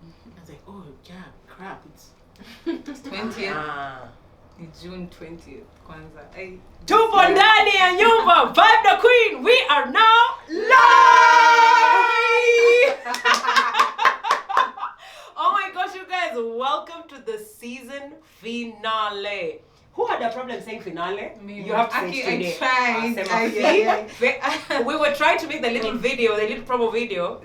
I was like, oh yeah, crap, it's 20th. June 20th. Kwanza. Tupo ndani ya nyumba, Vibe the Queen. We are now live. Oh my gosh, you guys, welcome to the season finale. Who had a problem saying finale? Me. You have to say We were trying to make the little video, the little promo video,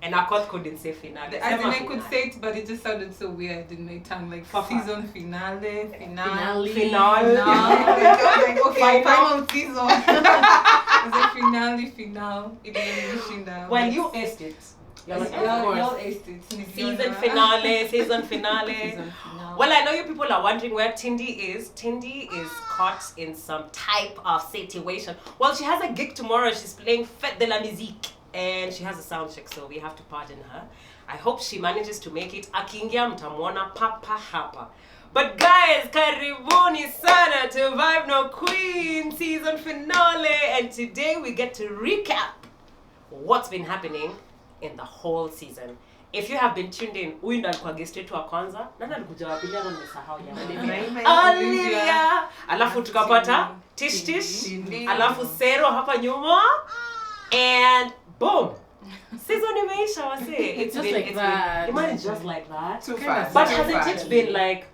and our coach couldn't say finale. I could say it, but it just sounded so weird in my tongue, like season finale. Finale. Okay, final season. It's a finale. It didn't down. Well, you aced it. Y'all aced it. Season finale. Well, I know you people are wondering where Tindi is. Tindi is caught in some type of situation. Well, she has a gig tomorrow. She's playing Fête de la Musique. And she has a sound check, so we have to pardon her. I hope she manages to make it. Akiingia mtamwona papa hapa. But guys, karibuni sana to Vibe No Queen season finale. And today we get to recap what's been happening in the whole season. If you have been tuned in, huyu ndo alikuwa guest wetu wa kwanza. Nani alikuja wa pili na nimesahau jamani. Olivia. Alafu tukapata Tish. Alafu Sero hapa nyuma. And boom. Season imeisha wase. It's just like that. It's just like that. Too fast. But hasn't it been like,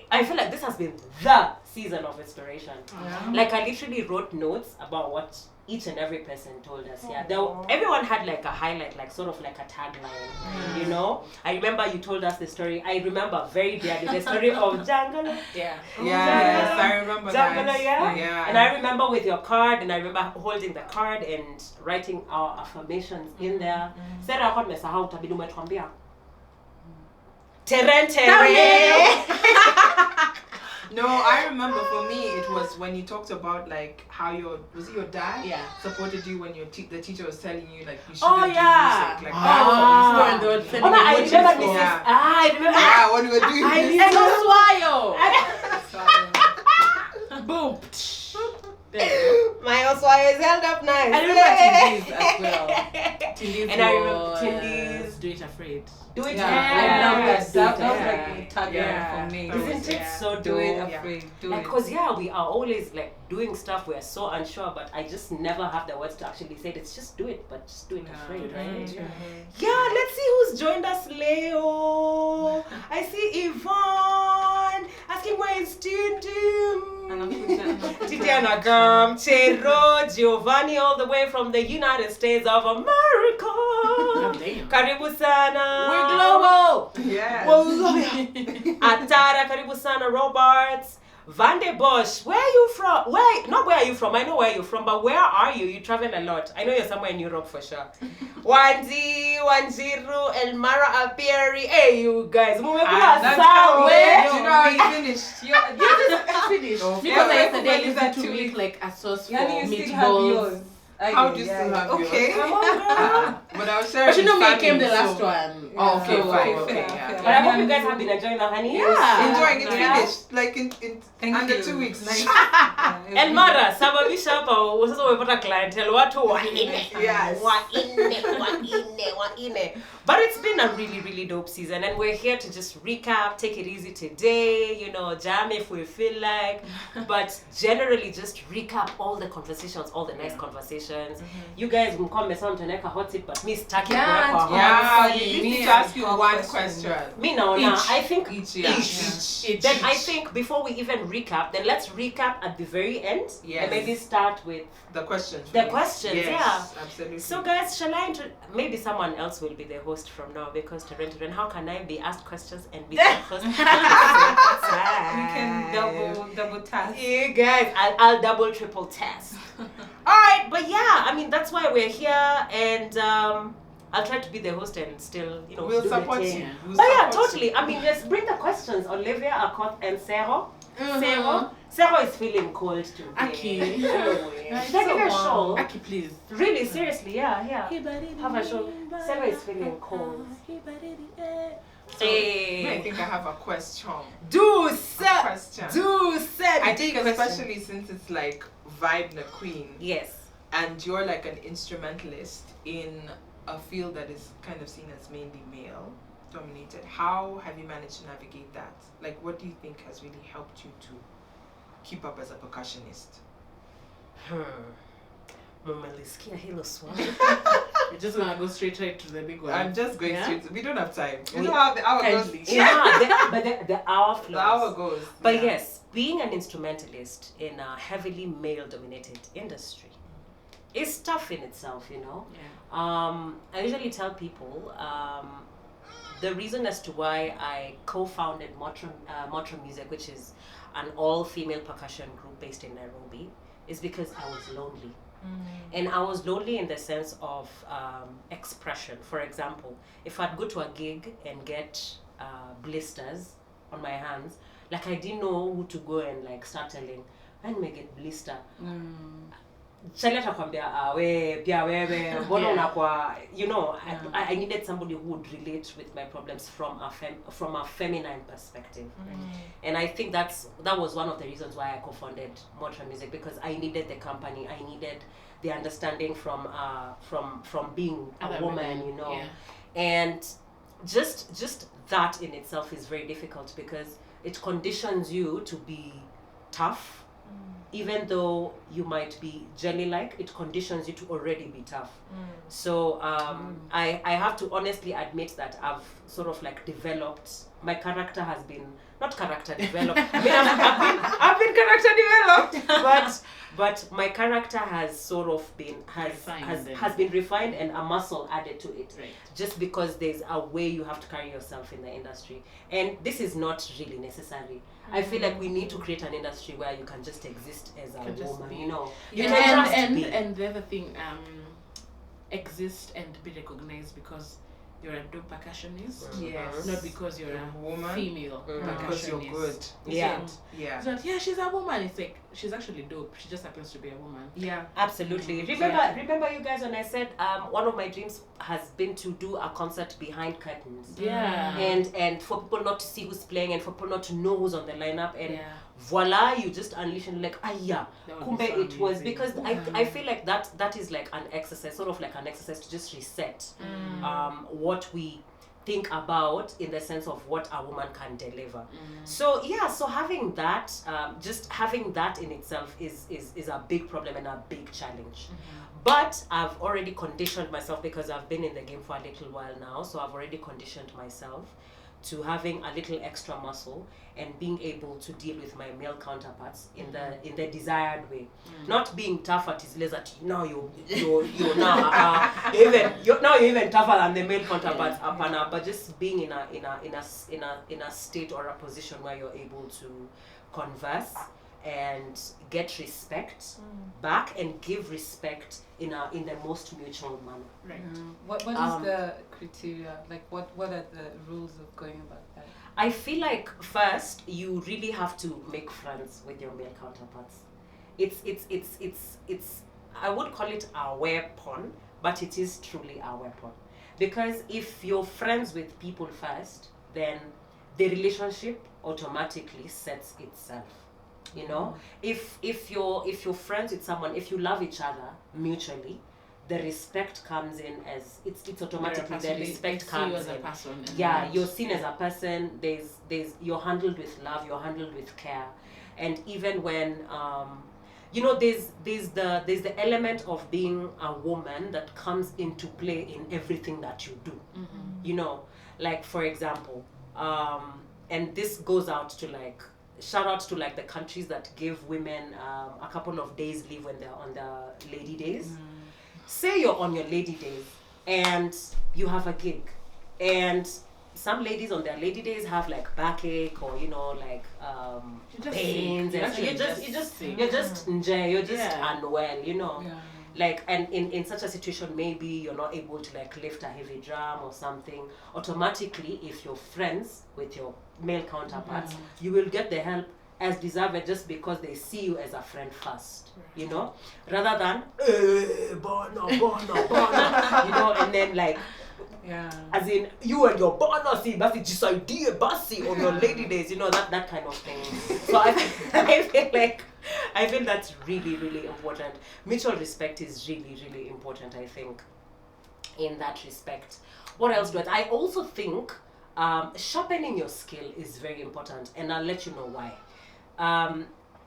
I feel like this has been the season of inspiration. Yeah. Like I literally wrote notes about what each and every person told us. Yeah, everyone had like a highlight, like sort of like a tagline. You know, I remember you told us the story. I remember very dearly the story of Jangala. Yes, I remember Jangala, that. yeah. And I remember with your card, and I remember holding the card and writing our affirmations in there. Sarah, how mesahau tabidi umetuambia. No, I remember for me it was when you talked about like how your dad supported you when the teacher was telling you like you shouldn't do music. Like I remember. What you were doing. Boom. My Oswaya is held up nice. I remember Tindi's as well. And I remember Tindi's Do It Afraid. Do It Yeah, Afraid. I love that. That was like a tagline for me. Isn't it so dope? Do it afraid. Do it. Because we are always like doing stuff we are so unsure, but I just never have the words to actually say it. It's just do it, but just do it afraid, right? Yeah, let's see who's joined us, Leo. I see Yvonne asking where is Tindim. Titiana Gam, Chero, Giovanni, all the way from the United States of America. Karibu sana. We're global. Yes. Atara, karibu sana, Roberts. Vande Bosch, where are you from? Not where are you from? I know where you're from, but where are you? You travel a lot. I know you're somewhere in Europe for sure. Wanzi, Wanjiru, Elmara Apieri. Hey, you guys. You know how you finished. It's finished. Because yesterday I used to make like a sauce for meatballs. How do you still have yours? Okay. Come on, girl. But I was sharing. But you know me came the last one. Oh, okay, fine. But I hope you guys have been enjoying the honey. Yeah. Enjoying it finished. Like in under 2 weeks. Elmara, sababisha hapa sasa umepata clientele watu wanne. Yes. Wanne. But it's been a really, really dope season, and we're here to just recap, take it easy today, jam if we feel like, but generally just recap all the conversations, all the nice conversations. You guys will come and take a hot seat, but me stacking hot you need to ask you one question. Me now, I think each. Then I think before we even recap, then let's recap at the very end. Yes. And maybe start with the questions. Yes, Absolutely. So guys, shall I maybe someone else will be the host from now, because Terren, how can I be asked questions and be the host? We can double task. You guys, I'll double triple test. Alright, but that's why we're here, and I'll try to be the host and still, we'll do support the you. thing. We'll But support totally. You. I mean, just bring the questions. Olivia, Akot, and Sero. Sero is feeling cold today. Aki. Should I give her a shawl? Aki, please. Really, seriously, yeah. Have a shawl. Sero is feeling cold. I think I have a question. Do I think especially since it's like Vibe the Queen. Yes. And you're like an instrumentalist in a field that is kind of seen as mainly male. dominated. How have you managed to navigate that? Like, what do you think has really helped you to keep up as a percussionist? Mumelisikia hilo swali. You're just gonna go straight to the big one. I'm just going straight. We don't have time. You know how the hour goes. But the hour flows. The hour goes. But yes, being an instrumentalist in a heavily male-dominated industry is tough in itself, you know. Yeah. I usually tell people the reason as to why I co-founded Motra Music, which is an all-female percussion group based in Nairobi, is because I was lonely. And I was lonely in the sense of expression. For example, if I'd go to a gig and get blisters on my hands, like I didn't know who to go and like start telling, when we get blister. Chali atakwambia we pia wewe mbona unakuwa, you know, I needed somebody who would relate with my problems from a feminine perspective. And I think that was one of the reasons why I co-founded Motra Music, because I needed the company, I needed the understanding from being a woman, you know. Yeah. And just that in itself is very difficult because it conditions you to be tough. Even though you might be jelly-like, it conditions you to already be tough. So I have to honestly admit that I've sort of like developed, my character has been, not character developed, I mean I've been character developed, but my character has sort of been, has been refined and a muscle added to it. Right. Just because there's a way you have to carry yourself in the industry. And this is not really necessary. I feel like we need to create an industry where you can just exist as a woman, you know. You can just be. And the other thing, exist and be recognized because you're a dope percussionist. Yes. Not because you're a woman. Female percussionist. Because you're good. Yeah. It's not, yeah, she's a woman. It's like, she's actually dope. She just happens to be a woman. Yeah. Absolutely. Remember you guys when I said one of my dreams has been to do a concert behind curtains. Yeah. And for people not to see who's playing and for people not to know who's on the lineup, and voila, you just unleash and like, kumbe it was, because I feel like that is like an exercise, sort of like an exercise to just reset what we think about in the sense of what a woman can deliver. So having that, just having that in itself is a big problem and a big challenge. But I've already conditioned myself, because I've been in the game for a little while now, so I've already conditioned myself to having a little extra muscle and being able to deal with my male counterparts in the desired way. Not being tough at his laser, now you're even tougher than the male counterparts, but just being in a state or a position where you're able to converse and get respect back and give respect in the most mutual manner. Right. What is the criteria? Like what are the rules of going about that? I feel like first you really have to make friends with your male counterparts. It's I would call it a weapon, but it is truly a weapon. Because if you're friends with people first, then the relationship automatically sets itself. You know, if you're friends with someone, if you love each other mutually, the respect comes in as it's automatically the respect comes in. Yeah, you're seen as a person. There's you're handled with love, you're handled with care, and even when there's the element of being a woman that comes into play in everything that you do. You know, like for example, and this goes out to like. Shout out to like the countries that give women a couple of days leave when they're on the lady days. Say you're on your lady days and you have a gig, and some ladies on their lady days have like backache or like pains, and so you're just unwell, like, and in such a situation maybe you're not able to like lift a heavy drum or something. Automatically, if you're friends with your male counterparts, you will get the help as deserved, just because they see you as a friend first, rather than bono, and then like as in you and your partner see basi jisaidie basi on your lady days, that kind of thing. So I feel that's really, really important. Mutual respect is really, really important, I think, in that respect. What else do I also think sharpening your skill is very important, and I'll let you know why.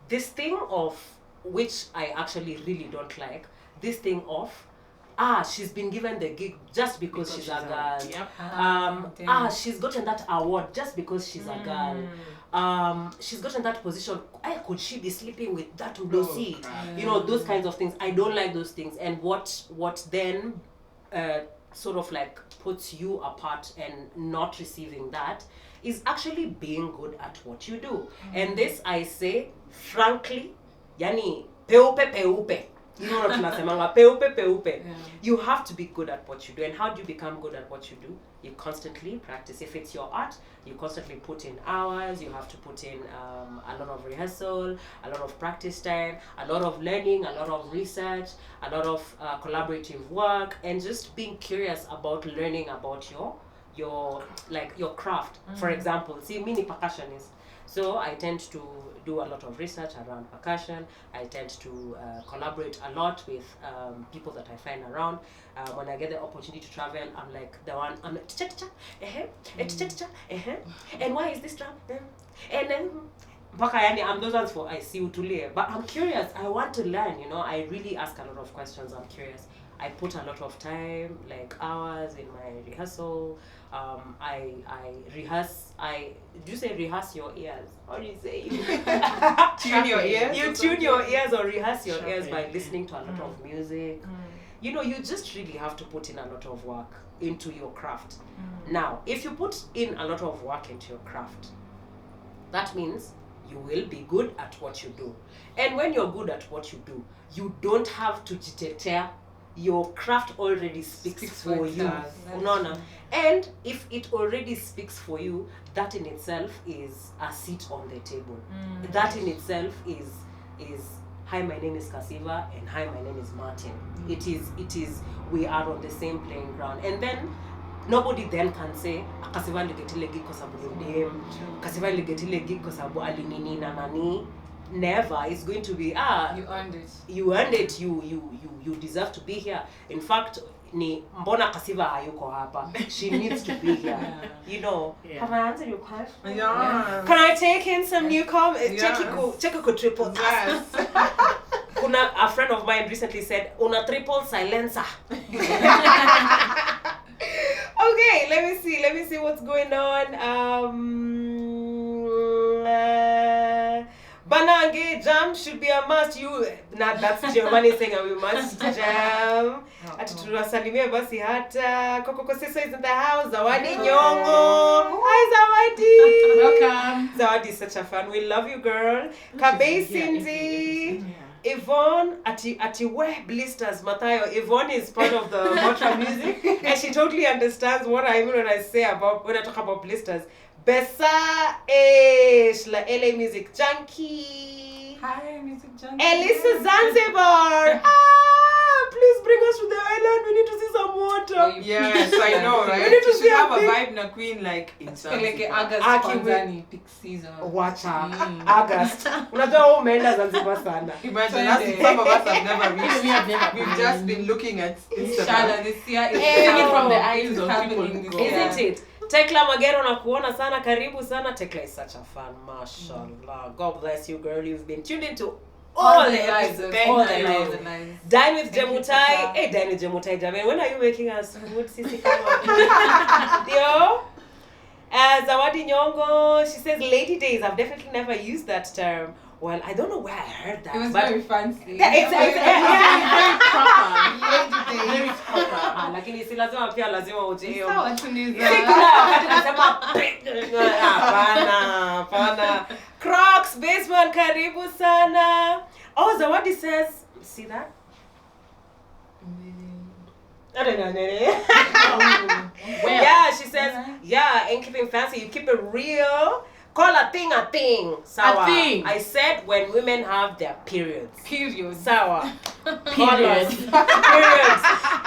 This thing of, which I actually really don't like, this thing of, she's been given the gig just because she's a girl. Yep. She's gotten that award just because she's a girl. She's gotten that position. Could she be sleeping with that Udosi? You know, those kinds of things. I don't like those things. And what then sort of like puts you apart and not receiving that is actually being good at what you do. And this I say frankly, yani peupe. You know what tunasemanga, peupe. You have to be good at what you do. And how do you become good at what you do? You constantly practice. If it's your art, you constantly put in hours. You have to put in a lot of rehearsal, a lot of practice time, a lot of learning, a lot of research, a lot of collaborative work, and just being curious about learning about your craft. For example, see, me ni percussionist. So I tend to do a lot of research around percussion. I tend to collaborate a lot with people that I find around. When I get the opportunity to travel, I'm like the one, I'm like, and why is this drum? And then, I'm those ones for I see utulie. But I'm curious, I want to learn, you know, I really ask a lot of questions, I'm curious. I put a lot of time, like hours in my rehearsal. I rehearse. Do you say rehearse your ears? How do you say? Tune your ears. You tune your ears or rehearse your ears by listening to a lot of music. You know, you just really have to put in a lot of work into your craft. Now, if you put in a lot of work into your craft, that means you will be good at what you do. And when you're good at what you do, you don't have to jitetea. Your craft already speaks for you. And if it already speaks for you, that in itself is a seat on the table. That in itself is hi, my name is Kasiva, and hi, my name is Martin. It is we are on the same playing ground. And then nobody then can say Kasiva ligetile gig kwa sababu ni dem, Kasiva ligetile gig kwa sababu alinini na nani. Never. It's going to be you earned it. You deserve to be here. In fact, ni mbona Kasiva hayuko hapa. She needs to be here. You know. Have I answered your question? Yeah. Can I take in some new comments? Yes. Check triple. Yes. Kuna a friend of mine recently said una triple silencer. Okay, let me see what's going on. Banange jam should be a must. That's Giovanni saying we must jam. Atuturasalimia basi hata Coco Siso is in the house. Zawadi Nyongo. Hi Zawadi. Welcome. Zawadi is such a fan. We love you, girl. Kabei Cindy. Yvonne ati we blisters Matayo. Yvonne is part of the Motra music, and she totally understands what I mean when I talk about blisters. Besa la LA music junkie. Hi, music junkie. Elisa Zanzibar. Please bring us to the island. We need to see some water. Yes, I know, right? We need to see have a vibe na queen like in like August peak season. Watch August. Unajua umeenda Zanzibar sana. Imagine some of us have never reached. We've just been looking at Instagram. This year is it from the eyes of people. Isn't it? Tekla Magero na kuona sana, karibu sana. Tekla is such a fan, mashallah. God bless you, girl. You've been tuned into all the lives. Dine with Jemutai. Hey, Dine with Jemutai, Jamen. When are you making us food? Sisi kama. Yo. Zawadi Nyongo, she says Lady Days. I've definitely never used that term. Well, I don't know where I heard that. It was very fancy. It's very proper. Very proper. Lakini si lazima pia lazima ujeo. Sawa tuniza. Wakati nasema hapana. Crocs, basement, karibu sana. Oh, Zawadi says, see that? Yeah, she says, yeah, ain't keeping fancy, you keep it real. Call a thing. Sawa. A thing. I said when women have their periods. Sawa. Periods.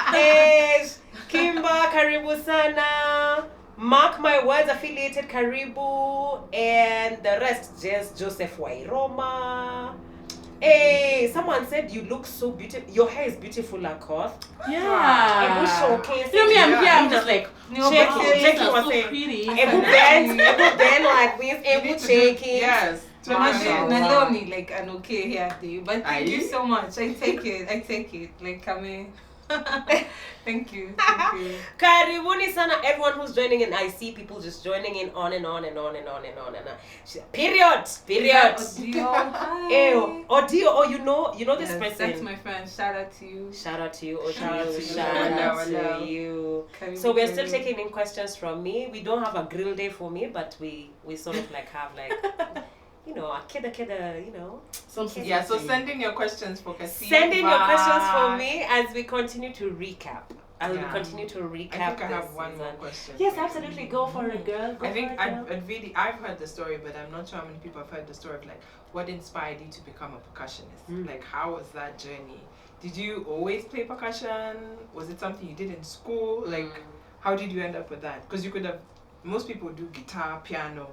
Periods. Kimba, karibu sana. Mark my words, affiliated karibu. And the rest, just Joseph Wairoma. Hey, someone said you look so beautiful. Your hair is beautiful, Lakoth. Yeah. It was showcasing. You know me, I'm here. I'm just like checking what's so saying. pretty. Ebu bend like this. Ebu checking. Yes. Naloni, like an okay here, but thank you so much. I take it. Like, come in. Thank you. Karibuni sana everyone who's joining in. I see people just joining in on and on. Period. Odio, hi. Odio. Oh, you know this person. That's my friend. Shout out to you. Odio. Shout out to you. So we're still taking in questions from me. We don't have a grill day for me, but we sort of like have like a keda, Something. Yeah, so send in your questions for Kasi. Send in your questions for me as we continue to recap. I will continue to recap. I think I have one more question. Yes, absolutely. Go for it, girl. I've heard the story, but I'm not sure how many people have heard the story of like what inspired you to become a percussionist. Like, how was that journey? Did you always play percussion? Was it something you did in school? Like, how did you end up with that? Because you could have. Most people do guitar, piano,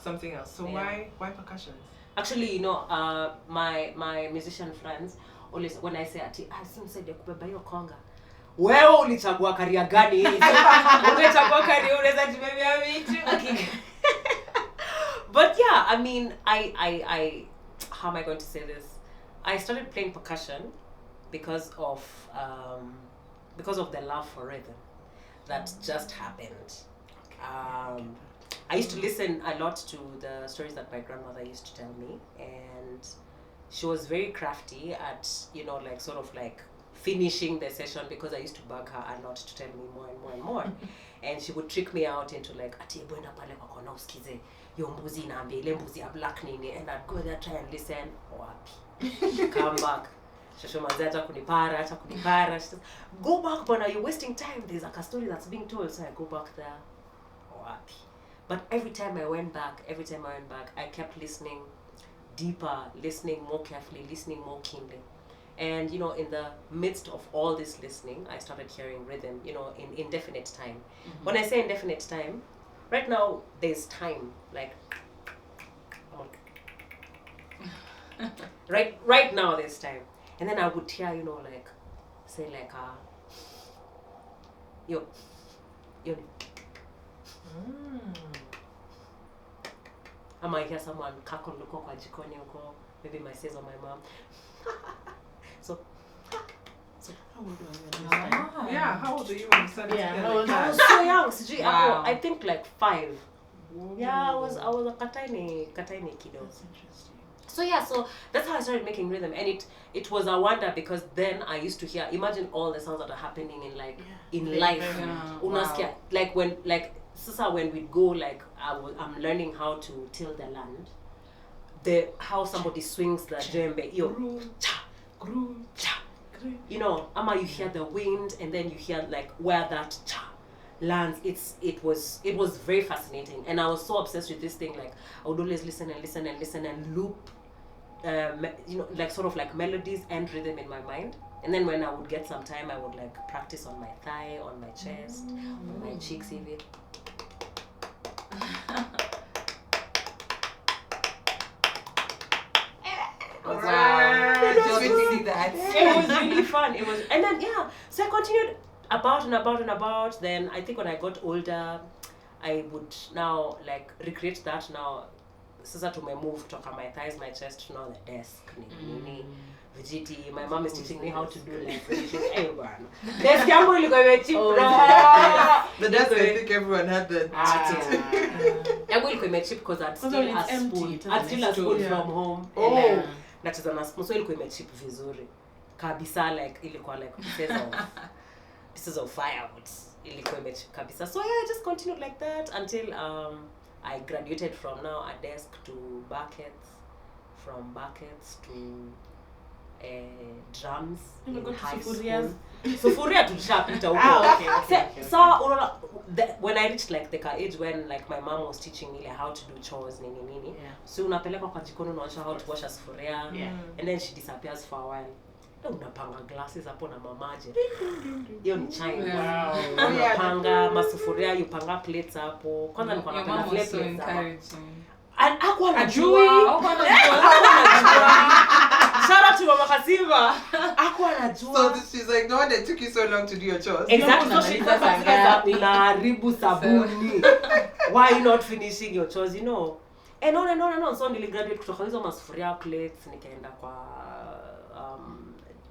something else. So why percussion? Actually, my musician friends always, when I say ati said kubeba hiyo konga. Wewe ulichagua career gani hii? Ungechagua career unaweza jibebea vitu. But yeah, I mean, I how am I going to say this? I started playing percussion because of the love for rhythm that just happened. I used to listen a lot to the stories that my grandmother used to tell me, and she was very crafty at, like sort of like finishing the session, because I used to bug her a lot to tell me more and more and more. And she would trick me out into like, ati enda pale kwa kona usikize yo mbuzi inaambia ile mbuzi ya black nini, and I'd go there, try and listen. Wapi. Come back. Shosho mazee acha kunipara. She says, go back, but you're wasting time. There's like a story that's being told. So I go back there. Wapi. But every time I went back, I kept listening deeper, listening more carefully, listening more keenly. And, in the midst of all this listening, I started hearing rhythm, in indefinite time. Mm-hmm. When I say indefinite time, right now, there's time, like, right now there's time. And then I would hear, like, say like, yo. I might hear someone cackle kwa jikoni huko, maybe my sis or my mom. So how old are you? How old are you when you started? I was so young. Wow. I think like 5. Whoa. Yeah, I was a katini kiddo. That's interesting. So that's how I started making rhythm, and it was a wonder, because then I used to hear, imagine all the sounds that are happening in life. Unasikia, like when we'd go, like I'm learning how to till the land, how somebody swings the djembe, ama you hear the wind, and then you hear like where that lands. It was very fascinating, and I was so obsessed with this thing. Like I would always listen and loop, like sort of like melodies and rhythm in my mind. And then when I would get some time, I would like practice on my thigh, on my chest, on my cheeks even. Wow. Just to see that. It was really fun. And then so I continued about and about. Then I think when I got older, I would now like recreate that now. Sasa tumemove kutoka my thighs, my chest to now the desk. Vijiti. My mom is teaching me how to do like everyone. Desk yangu ilikuwa imecheap, bro. The desk, I think everyone had that. Yangu ilikuwa imecheap because I'd steal a spoon from home. Oh. Nacheza na spoon, so ilikuwa imecheap vizuri. Kabisa, like ilikuwa like pieces of firewood. Ilikuwa imecheap kabisa. So I just continued like that until I graduated from now a desk to buckets, from buckets to drums in high school. Sufuria tulishapita huko. So when I reached like the age when like my mom was teaching me like how to do chores nini. So unapeleka kwa jikoni unaonyesha how to wash a sufuria, and then she disappears for a while. Unapanga glasses hapo na mamaje. Hiyo ni chai. Wow. Unapanga masufuria, upanga plates hapo. Kwanza nilikuwa napenda plates. And hakuwa anajua. Shout out to Mama Kasiva. Hakuwa anajua. So she's like, no wonder it took you so long to do your chores. Exactly. So she got unaharibu sabuni. Why are you not finishing your chores, you know? And on and on and on. So niligraduate kutoka hizo masufuria plates, nikaenda kwa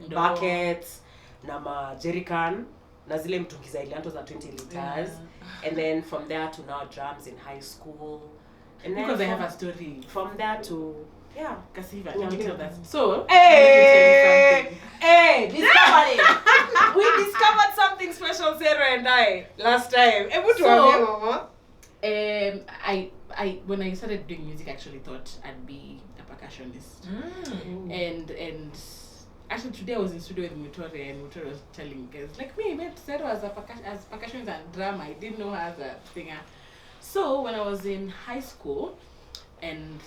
buckets na ma jerrycan na zile mtungi za ilianto za 20 liters. And then from there to now drums in high school. And then because I have a story from there to Kasiva. Yeah, So hey, discovered it. We discovered something special, Sarah and I, last time. So, I when I started doing music, I actually thought I'd be a percussionist. And actually today I was in studio with Mutore, and Mutore was telling me, guys, like me, I met Sarah as percussionist and drummer. I didn't know her as a singer. So when I was in high school, and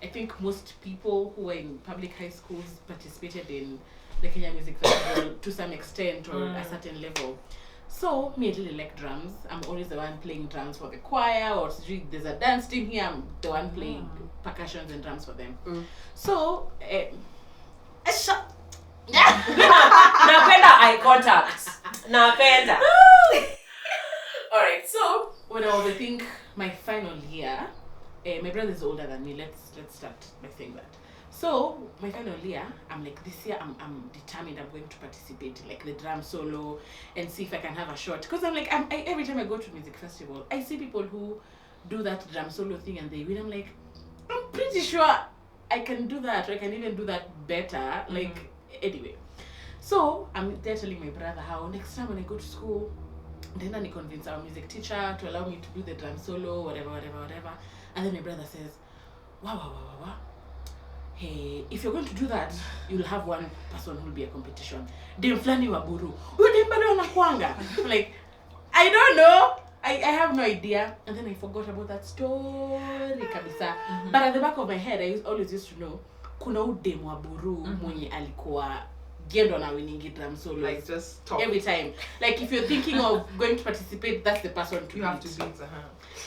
I think most people who were in public high schools participated in the Kenyan Music Festival to some extent or a certain level. So me, I really like drums. I'm always the one playing drums for the choir, or there's a dance team here, I'm the one playing percussions and drums for them. So napenda eye contact. Napenda. Alright, so when I was, I think, my final year, my brother is older than me. Let's start by saying that. So my final year, I'm like, this year I'm determined I'm going to participate in like the drum solo and see if I can have a shot. Because I'm like, every time I go to music festival, I see people who do that drum solo thing and they win. I'm like, I'm pretty sure I can do that, or I can even do that better. Like anyway. So I'm there telling my brother how next time when I go to school, then I convince our music teacher to allow me to do the drum solo, whatever. And then my brother says, wow. Hey, if you're going to do that, you'll have one person who'll be a competition. Dem flani wa buru. Dem bado anakuanga. Like, I don't know. I have no idea. And then I forgot about that story kabisa. But at the back of my head, I always used to know kuna udem wa buru mwenye alikuwa gendo na winning drum solo. Like just talk. Every time. Like if you're thinking of going to participate, that's the person to you have to beat.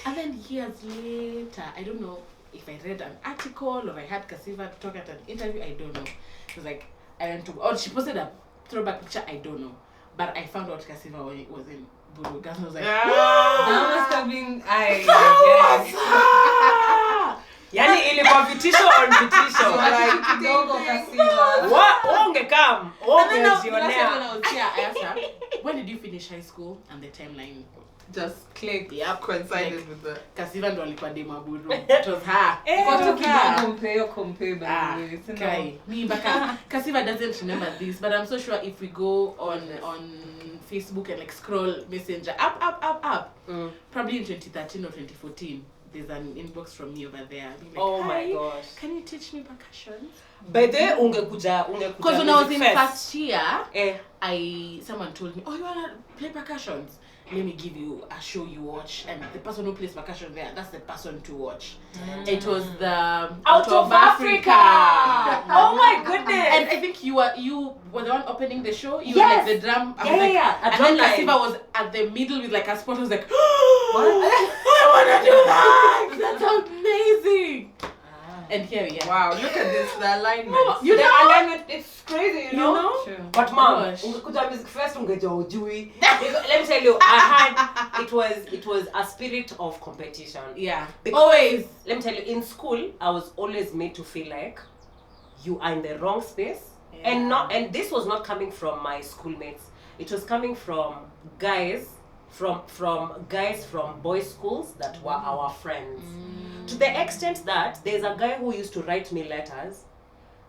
And then years later, I don't know if I read an article or I had Kasiva talk at an interview, I don't know. It was like, I went to, or she posted a throwback picture, I don't know. But I found out Kasiva was in Buru. And I was like, that must have been, yani ilikuwa vitisho on vitisho. Like, kidogo Kasiva. What? Ungekam. And then when I was here, I asked her, when did you finish high school? And the timeline just click. Yep, coincided like, with the Kasiva ndo alikuwa dema Buru. It was her. Watu kidogo compare by the way. Kai. Me baka Kasiva doesn't remember this, but I'm so sure if we go on Facebook and like scroll Messenger up, probably in 2013 or 2014, there's an inbox from me over there. Like, oh my gosh. Can you teach me percussion? By the ungekuja because when I was in first year, someone told me, oh, you wanna play percussions? Let me give you a show you watch, and the person who plays percussion there, that's the person to watch. It was the Out of Africa. Oh my goodness! And I think you were the one opening the show. You yes. were like the drum. Yeah. And then Kasiva was at the middle with like a spot. I was like, what? I wanna do that. That's amazing. And here we are. Wow, look at this, the alignment. You the know? alignment, it's crazy, you know? Sure. But mom, ungekuja music fest ungeja ujui. Let me tell you, it was a spirit of competition. Yeah. Because, always. Let me tell you, in school, I was always made to feel like you are in the wrong space. Yeah. And this was not coming from my schoolmates. It was coming from guys from boys' schools that were our friends. To the extent that there's a guy who used to write me letters.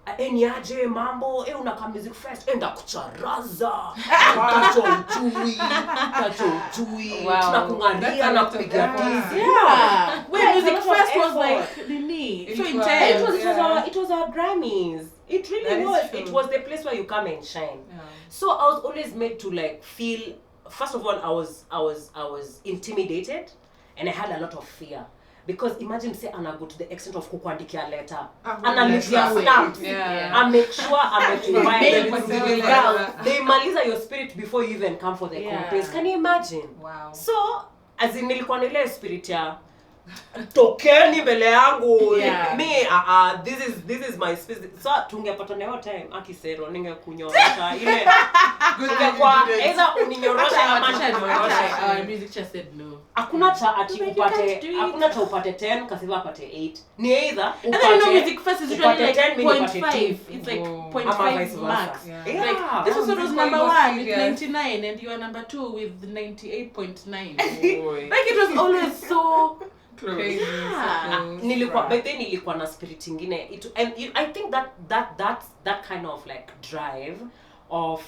Niaje mambo, unaka music fest, enda kucharaza. Tacho ujui. Tunakungaria na kupiga tizi. Yeah. When music fest was like Nini. So intense. It was our Grammys. It really was. True. It was the place where you come and shine. Yeah. So I was always made to like feel. First of all, I was intimidated, and I had a lot of fear. Because imagine say Anna go to the extent of kukuandikia letter. Analitia stamps. I make sure I make you buy they maliza your spirit before you even come for the contest. Can you imagine? Wow. So as in nilikuwa na ile spirit ya tokeni mbele yangu. Yeah. Me this is my space. So tungepata nayo time akisero ningekunyorosha ile kwa either uninyoroshe ama ninyoroshe. Our music just said no. Hakuna cha ati upate 10 Kasiva apate 8. Ni either And then upate music first is usually like 10 0.5. It's like Oh. 0.5 max. Yeah. Yeah. Like this was Before number you go 1 with serious. 99 and you are number 2 with 98.9. Boy. Like it was always so Crazy. Yeah. Nilikuwa but then nilikuwa na spirit ingine I think that kind of like drive of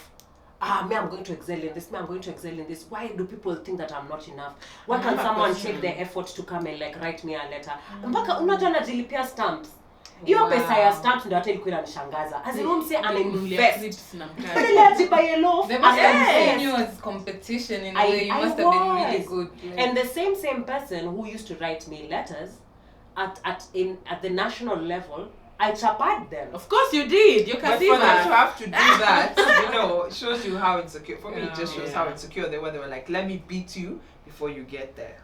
me I'm going to excel in this, me I'm going to excel in this. Why do people think that I'm not enough? Why can't someone take the effort to come and like write me a letter? Mpaka unajua najilipia stamps. Hiyo pesa ya stamps ndio hata ilikuwa inanishangaza. As in say I'm invest. There must have been serious competition in a way. You must have been really good. Like, And the same person who used to write me letters at the national level, I chapered them. Of course you did. You But can see for them to that. have to do that, it shows you how insecure. For me, it just shows Yeah. how insecure they were. They were like, "Let me beat you before you get there."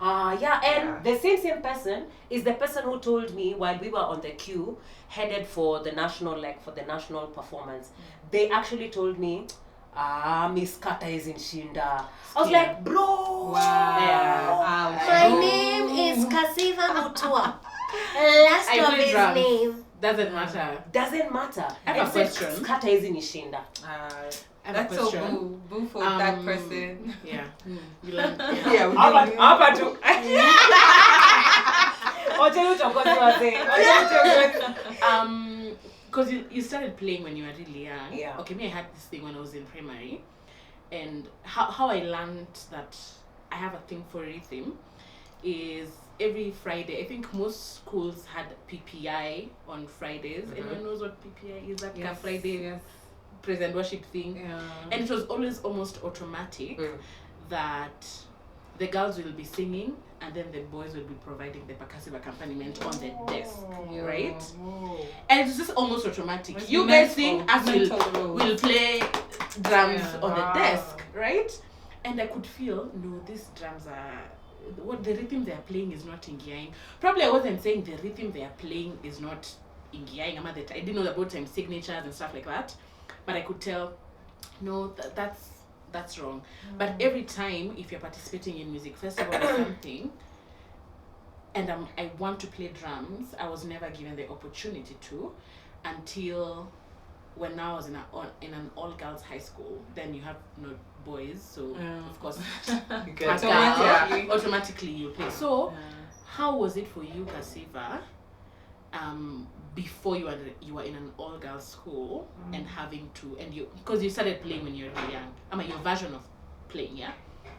Yeah, and Yeah. the same person is the person who told me while we were on the queue, headed for the national performance. They actually told me, Miss Kata is in Shinda. I was like, bro. wow. Yeah. Ouch. My No. name is Kasiva Mutua. Last I of play his drums. name Doesn't matter. doesn't matter. I have a Except question. Kata is in Shinda. I have That's a so question. boo for that person. Yeah. You learn. Yeah. Yeah, we Hapa tu. Oje uchokozi wazee. Because you started playing when you were really young. Yeah. Okay, me I had this thing when I was in primary, and how I learned that I have a thing for rhythm is every Friday. I think most schools had PPI on Fridays. Anyone knows what PPI is? That Yes, Friday yes. praise and worship thing. Yeah. And it was always almost automatic that the girls will be singing and then the boys will be providing the percussive accompaniment on the desk, Yeah. right? Oh. And it's just almost automatic. It's You guys mental- sing, us mental roles. will play drums Yeah. on the Wow. desk, right? And I could feel, no, these drums are, what the rhythm they are playing is not Ingiaing. Probably I wasn't saying the rhythm they are playing is not Ingiaing. I didn't know about time signatures and stuff like that. But I could tell, no, that's wrong. But every time, if you're participating in music festival or something, and I want to play drums, I was never given the opportunity to, until when I was in an all girls high school. Then you have no boys, so of course, You get as Automatically. girl, automatically you play. So, how was it for you, Kasiva? Before you were in an all girls school and having to, and you, because you started playing when you were really young. I mean, your version of playing, yeah.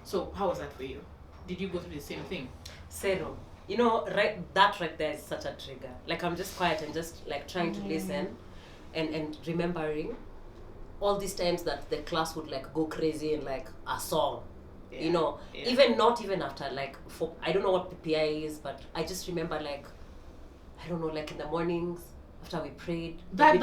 So how was that for you? Did you go through the same thing? Zero. Right there is such a trigger. Like I'm just quiet and just like trying to listen and remembering all these times that the class would like go crazy in like a song. Yeah. Even not even after like I don't know what PPI is, but I just remember like I don't know, like in the mornings after we prayed. That's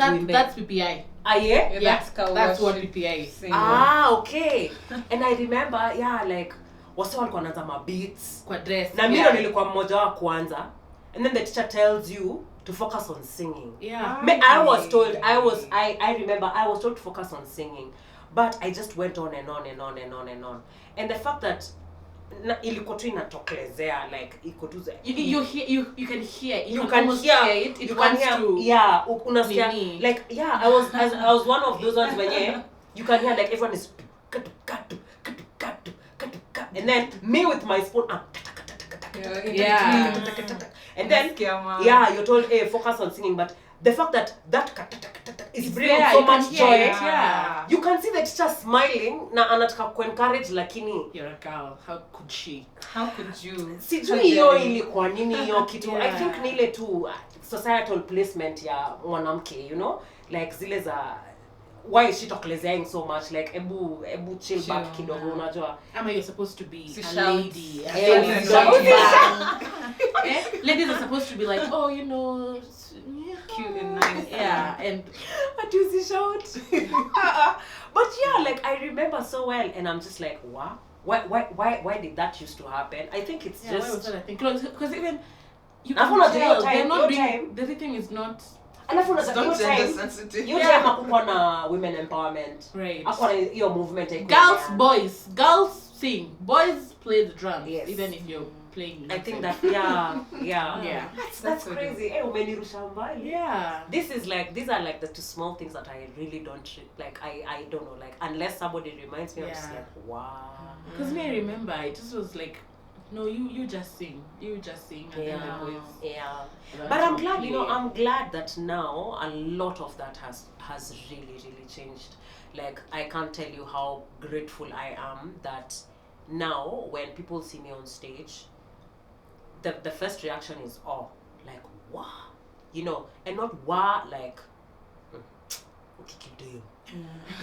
PPI. Yeah? Yeah, That's what worship PPI is. singing. Okay. And I remember, like wasi walikuwa wanaanza mabeats. Kwa dress. Na mimi ndo nilikuwa mmoja wa kwanza. And then the teacher tells you to focus on singing. Yeah. I was told, I remember I was told to focus on singing. But I just went on and on and on and on and on. And the fact that ilikuwa tu inatokelezea like iko tu you can hear it. You can hear it. It you wants can hear, to. yeah, unasikia Nini. like yeah, I was one of those ones where you can hear like everyone is and then me with my spoon Yeah. and then you're told focus on singing, but the fact that is bringing there, so you can much hear joy. it, yeah. You can see the teacher smiling na anataka ku-encourage lakini You're a girl. How could she? How could you? sijui hiyo ilikuwa nini hiyo kitu. I Yeah. think ni ile tu societal placement ya mwanamke, like zile za why is she tokelezing so much, like ebu chill back kidogo, unajua Ama you're supposed to be To a shout. lady. Yeah, Ladies are supposed to be like, oh, Cute and nice. Yeah, and what do you shout? But yeah, like I remember so well, and I'm just like, wow. why did that used to happen? I think it's Yeah, why was just that a thing? Because even you Alafu can unajua tell hiyo they're time- not hiyo being. The thing is not alafu It's unajua not hiyo gender time sensitive. hiyo Yeah. time hakukuwa na women empowerment. right. Hakukuwa na hiyo movement haikuwa Girls, imeanza. boys, girls sing, boys play the drums. Yes. Even if you're playing. I think nothing. that yeah. Yeah. That's so crazy. Eh, umenirusha mbali. Yeah. These are like the two small things that I really don't like. I don't know, like unless somebody reminds me, I'm just Yeah. like, wow. Because me, I remember it just was like, no, you just sing, and then the boys. Yeah. that's But I'm all glad, play. I'm glad that now a lot of that has really changed. Like I can't tell you how grateful I am that now when people see me on stage, the first reaction is like wow, and not wow like ukikideo.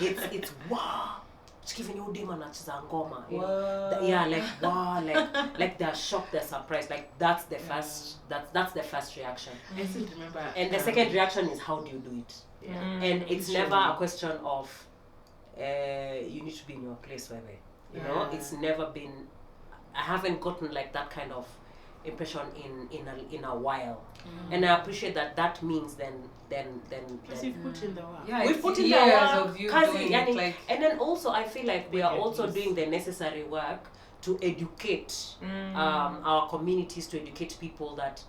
It's wow. Giving you dem anacheza ngoma, yeah, like wow, like they're shocked, they're surprised, like that's the first that's the first reaction. I still remember. And the second reaction is how do you do it? Yeah. And it's never a question of you need to be in your place, baby. It's never been. I haven't gotten like that kind of impression in a while, and I appreciate that means then Because you've put in the work. Yeah, we've put in the years work, of you kazi, doing yani, it, like and then also I feel like we are With your also kids. doing the necessary work to educate our communities, to educate people that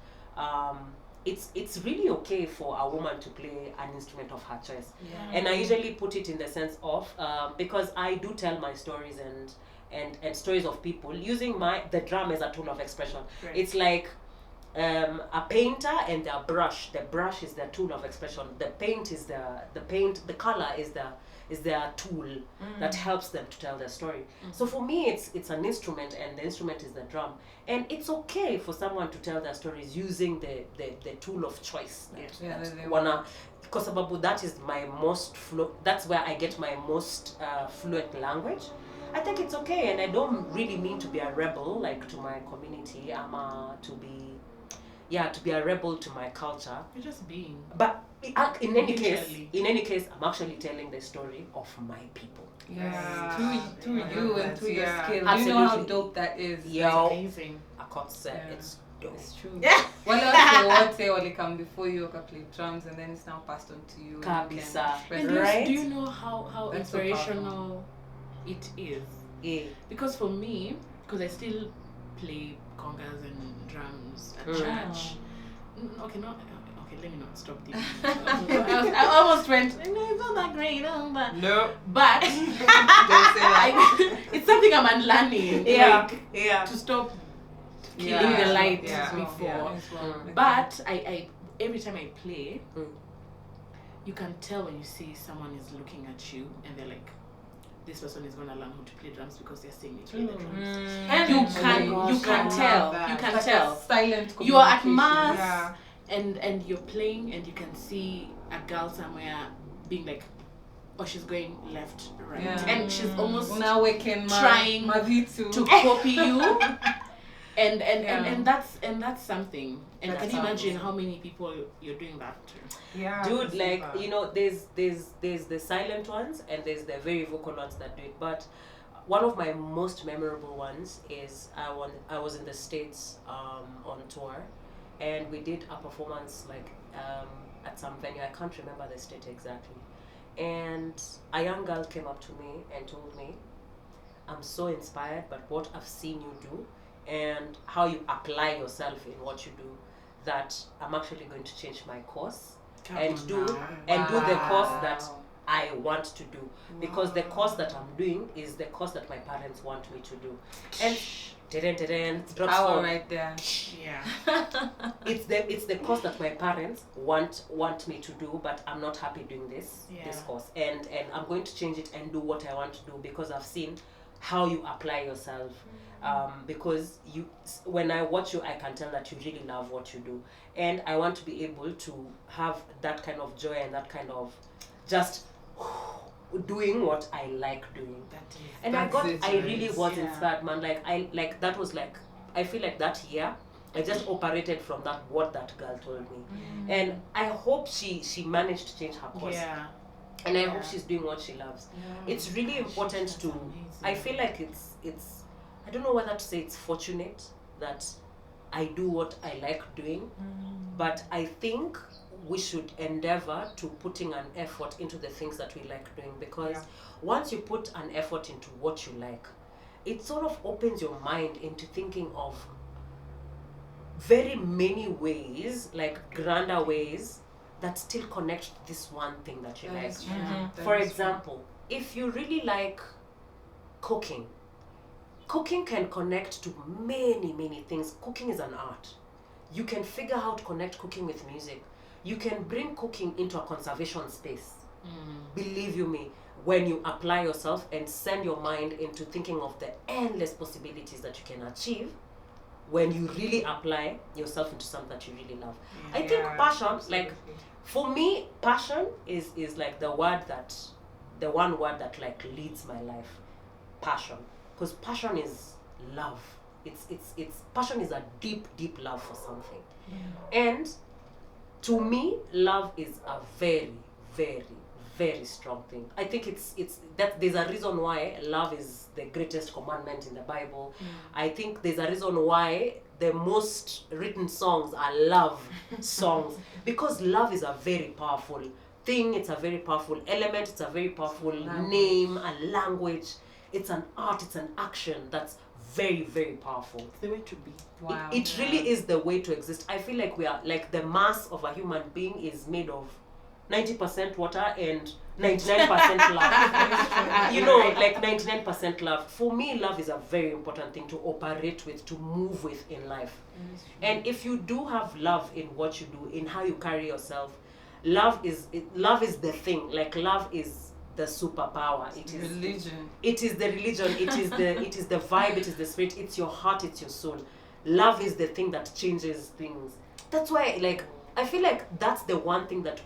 it's really okay for a woman to play an instrument of her choice. yeah. And I usually put it in the sense of because I do tell my stories and stories of people using the drum as a tool of expression. Right. It's like a painter and their brush. The brush is their tool of expression. The paint is the color is their tool that helps them to tell their story. So for me, it's an instrument, and the instrument is the drum. And it's okay for someone to tell their stories using the tool of choice. Because that is my most that's where I get my most fluent language. I think it's okay, and I don't really mean to be a rebel like to my community. To be a rebel to my culture. You're just being. But in any Literally. case, I'm actually telling the story of my people. Yeah. Through you and through your Yeah. skill. You know how Absolutely. dope that is. Yo, Amazing. I can't say Yeah. it's dope. It's true. Yeah. Wale wase wote come before you play drums, and then it's now passed on to you. and you can Kabisa. express And it. Right? do you know how That's so inspirational it is? Yeah. Because for me, because I still play congas and drums at Mm. church. Okay, let me not stop this. I almost went, no, it's not that great, but No. but Don't say that. it's something I'm unlearning. Yeah. Like, Yeah. to stop killing Yeah. the light Yeah. before. As well. But I every time I play, Mm. you can tell when you see someone is looking at you and they're like, this person is gonna learn how to play drums because they're seeing me play the drums. And You oh can my you gosh, can I tell. love that. You can Like a tell. silent You are at communication. mass Yeah. and you're playing and you can see a girl somewhere being like, oh, she's going left, right. Yeah. And she's almost Now we can trying Mavitu. to copy you. And Yeah. that's something. And That's can you imagine awesome. how many people you're doing that to? Yeah. Dude, it's like super. there's the silent ones and there's the very vocal ones that do it. But one of my most memorable ones is I was in the States on tour, and we did a performance like at some venue. I can't remember the state exactly. And a young girl came up to me and told me, I'm so inspired by what I've seen you do and how you apply yourself in what you do, that I'm actually going to change my course and do the course that I want to do, because the course that I'm doing is the course that my parents want me to do. And drops Power phone. right there. Yeah. It's the course that my parents want me to do, but I'm not happy doing this course, and I'm going to change it and do what I want to do, because I've seen how you apply yourself. Because when I watch you, I can tell that you really love what you do, and I want to be able to have that kind of joy and that kind of just doing what I like doing. And That's I really was Yeah. inspired, man. That was like, I feel like that year I just operated from what that girl told me, and I hope she managed to change her course. Yeah. And I hope she's doing what she loves. It's really important to. amazing. I feel like I don't know whether to say it's fortunate that I do what I like doing, but I think we should endeavor to putting an effort into the things that we like doing, because once you put an effort into what you like, it sort of opens your mind into thinking of very many ways, like grander ways, that still connect to this one thing that you like. For example, if you really like cooking can connect to many things. Cooking is an art. You can figure out to connect cooking with music. You can bring cooking into a conservation space. Believe you me, when you apply yourself and send your mind into thinking of the endless possibilities that you can achieve, when you really apply yourself into something that you really love. I think passion, like, for me, passion is like the one word that like leads my life. Passion. Because passion is love. It's passion is a deep love for something. And to me, love is a very strong thing. I think it's that there's a reason why love is the greatest commandment in the Bible. I think there's a reason why the most written songs are love songs, because love is a very powerful thing. It's a very powerful element. It's a very powerful name, a language. It's an art. It's an action that's very powerful. It's the way to be. Wow. It really is the way to exist. I feel like we are like the mass of a human being is made of 90% water and 99% love. You know, like 99% love. For me, love is a very important thing to operate with, to move with in life. And if you do have love in what you do, in how you carry yourself, love is the thing. Like, love is the superpower. It is religion. It is the religion. It is the vibe. It is the spirit. It's your heart. It's your soul. Love is the thing that changes things. That's why, like, I feel like that's the one thing that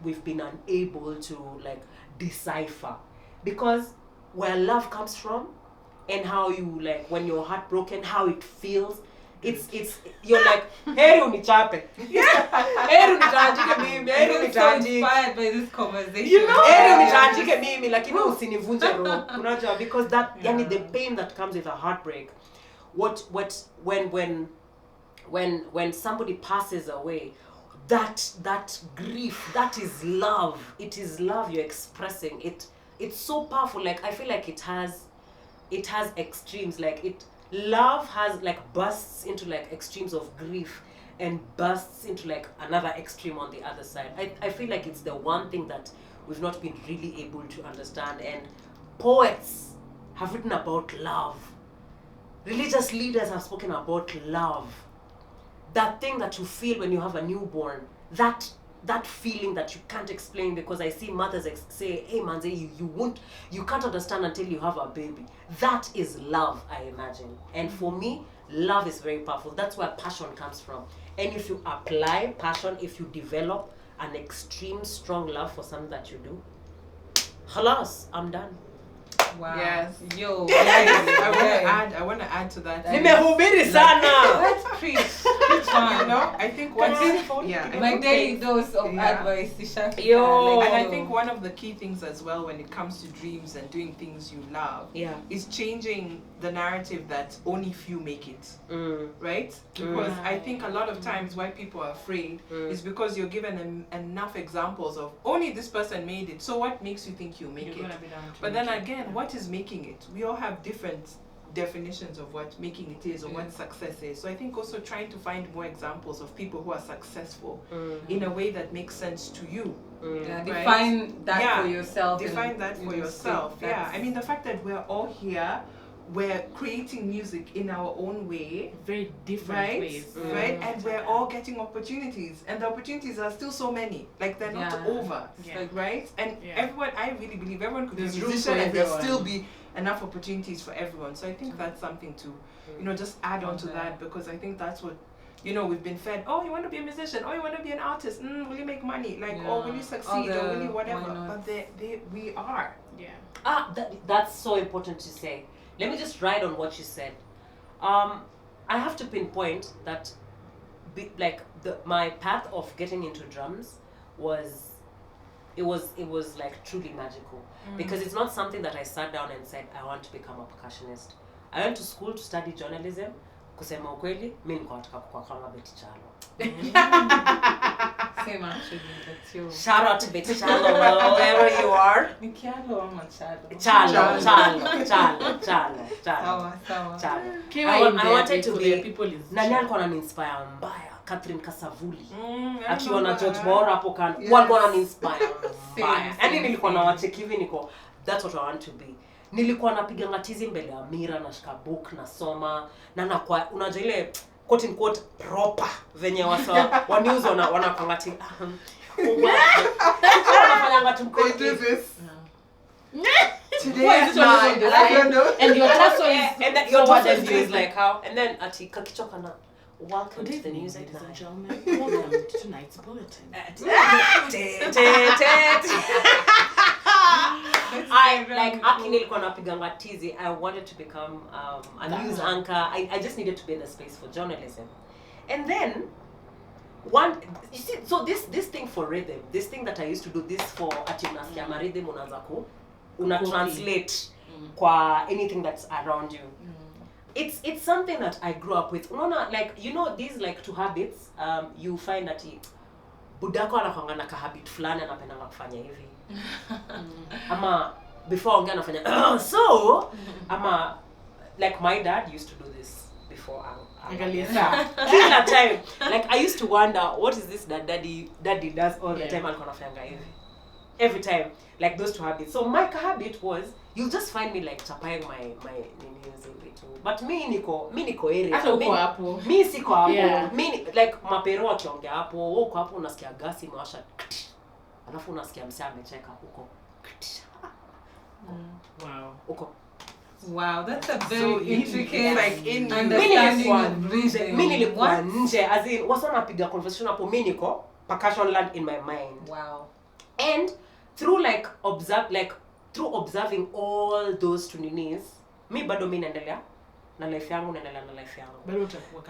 we've been unable to like decipher, because where love comes from and how you, like, when you're heartbroken, how it feels. It's you're like, heri unichape. Heri unitajike mimi, heri I'm so unitajike. inspired by this conversation. You know, heri unitajike mimi, lakini usinivunje roho. Unajua, because that, yani, the pain that comes with a heartbreak. When somebody passes away, that grief, that is love. It is love you're expressing. It's so powerful. Like, I feel like it has extremes. Like, love has like bursts into like extremes of grief and bursts into like another extreme on the other side. I feel like it's the one thing that we've not been really able to understand. And poets have written about love. Religious leaders have spoken about love. That thing that you feel when you have a newborn, that feeling that you can't explain, because I see mothers say, hey manze, you can't understand until you have a baby. That is love, I imagine. And for me, love is very powerful. That's where passion comes from. And if you apply passion, if you develop an extreme strong love for something that you do, halas, I'm done. Wow. Yes. Yo. I want to add to that. Nimehubiri sana. Let's preach. You know, I think my daily dose of advice to Shafika. Yo. And I think one of the key things as well when it comes to dreams and doing things you love is changing the narrative that only few make it. Right? Because I think a lot of times why people are afraid is because you're given enough examples of only this person made it. So what makes you think you'll make it? But then again, what is making it? We all have different definitions of what making it is or what success is. So I think also trying to find more examples of people who are successful in a way that makes sense to you. Define that for yourself. Define that for yourself. Yeah. I mean, the fact that we're all here, we're creating music in our own way, very different ways, right? And we're all getting opportunities, and the opportunities are still so many. Like, they're not over, right? And everyone, I really believe everyone could be a musician, and there'll still be enough opportunities for everyone. So I think that's something to, just add on to that, because I think that's what, we've been fed. Oh, you want to be a musician? Oh, you want to be an artist? Will you make money? Like, oh, will you succeed? Or will you whatever? But we are. Yeah. That's so important to say. Let me just ride on what you said. I have to pinpoint that, my path of getting into drums was like truly magical, because it's not something that I sat down and said I want to become a percussionist. I went to school to study journalism. Kusema ukweli, mimi nilikuwa nataka kuwa kama Betty Chalo. Same actually, but you. Shout out to Betty Chalo, wherever you are. Nikialo ama Chalo? Chalo. Chalo. I wanted to be people is nani alikuwa anani-inspire mbaya? Catherine Kasavuli. Akiwa na George Bora hapo kan. Walikuwa wanani-inspire mbaya. Yaani nilikuwa na wacheki hivi niko that's what I want to be. Nilikuwa napiga ngatizi mbele ya Mira na shika book nasoma na nakuwa unajua ile quote in quote proper venye wa news wanakangati wanafanya ngati mkono Today is mine. I don't know. And your torso is and then your torso is like how and then ati kakichoka na welcome to the news at 9. Welcome to tonight's bulletin. I like aki nilikuwa napiga ngatizi. I wanted to become a news anchor. I just needed to be in the space for journalism. And then you see so this thing for rhythm, this thing that I used to do this for ati unasikia rhythm unaanza una translate kwa anything that's around you. It's something that I grew up with. Unaona like you know these like two habits you find that budako anakuanga na habit fulani anapenda kufanya hivi. Ama before ongea anafanya so ama like my dad used to do this before Angalia saa. kila time like I used to wonder what is this that daddy does all the time alikuwa anafanya hivi every time like those two habits. So my habit was you'll just find me like chapaying my music too. But me niko area. Hata uko hapo. Mi siko hapo. Yeah. Mi like mapero akiongea hapo, wewe uko hapo unasikia gasi imewasha. Alafu unasikia msee amecheka huko. Wow. Huko. Wow, that's a very So intricate like in understanding of rhythm. Mimi nilikuwa nje as in wasa napiga conversation hapo mimi niko percussion land in my mind. Wow. And through observing all those tuninis, mi bado mimi naendelea na life yangu Bado utakuwa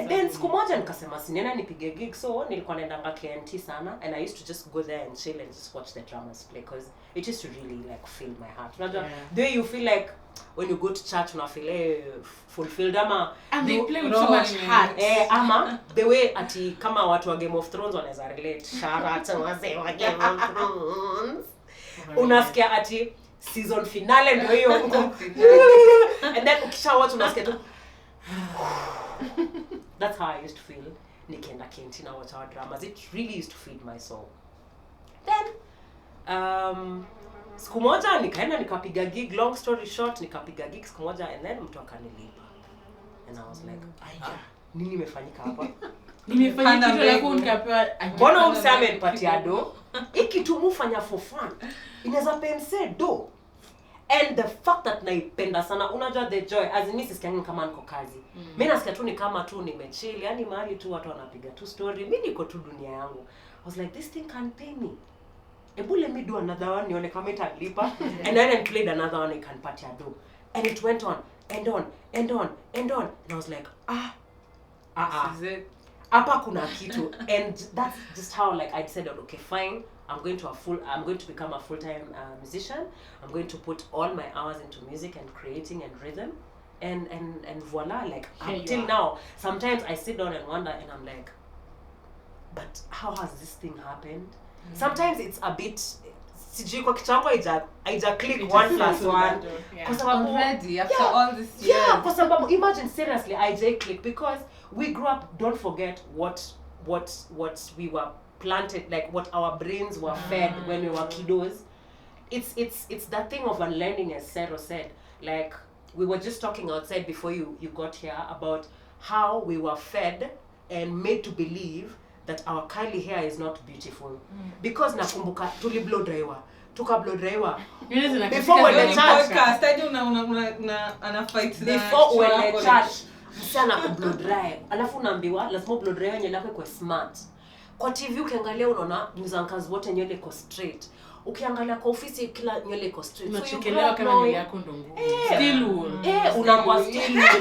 then siku moja nikasema sinena nipige gig, so nilikuwa naenda KNT sana and I used to just go there and chill and just watch the dramas play because it used to really like fill my heart. Unajua the way you feel like when you go to church una feel fulfilled ama and they play with so much heart. Ama the way ati kama watu wa Game of Thrones wanaweza relate. Shout out to wazee wa Game of Thrones. Unasikia ati season finale ndio hiyo and then ukisha watch unasikia tu that's how I used to feel nikienda KNT na watch our dramas. It really used to feed my soul. Then siku moja nikaenda nikapiga gig, long story short nikapiga gig siku moja and then mtu akanilipa and I was like nini imefanyika hapa? Nimefanya kitu la kunikapewa. Mbona umsame nipatia do? Iki tumufanya for fun. Inaweza pense do. And the fact that naipenda sana unajua the joy as in mimi sisikia kama niko kazi. Mimi nasikia tu ni kama tu nimechill, yani mahali tu watu wanapiga tu story, mimi niko tu dunia yangu. I was like this thing can pay me. Let me do another one nione kama italipa and then I played another one I can patia do. And it went on and on and on and on and I was like Is it? Hapa kuna kitu and that's just how like I decided okay fine I'm going to become a full-time musician. I'm going to put all my hours into music and creating and rhythm and voila like until now sometimes I sit down and wonder and I'm like but how has this thing happened? Sometimes it's a bit sijui kwa kichwa yangu haija click 1+1 kwa sababu already after all this years. Yeah, kwa sababu imagine seriously haija click because we grew up, don't forget what we were planted, like what our brains were fed when we were kiddos. It's that thing of unlearning, as Sarah said. Like we were just talking outside before you got here about how we were fed and made to believe that our curly hair is not beautiful because nakumbuka tuli blow dryer before when the podcast I don't know ana fight before when the church msana ku blow dry alafu unaambiwa lazima blow dry yenye lako kwa smart. Kwa TV ukiangalia unaona news anchors wote nywele iko straight. Ukiangalia kwa ofisi kila nywele iko straight. Unachekelewa kama nywele yako ndo ngumu. Still wool. Unaambwa still wire.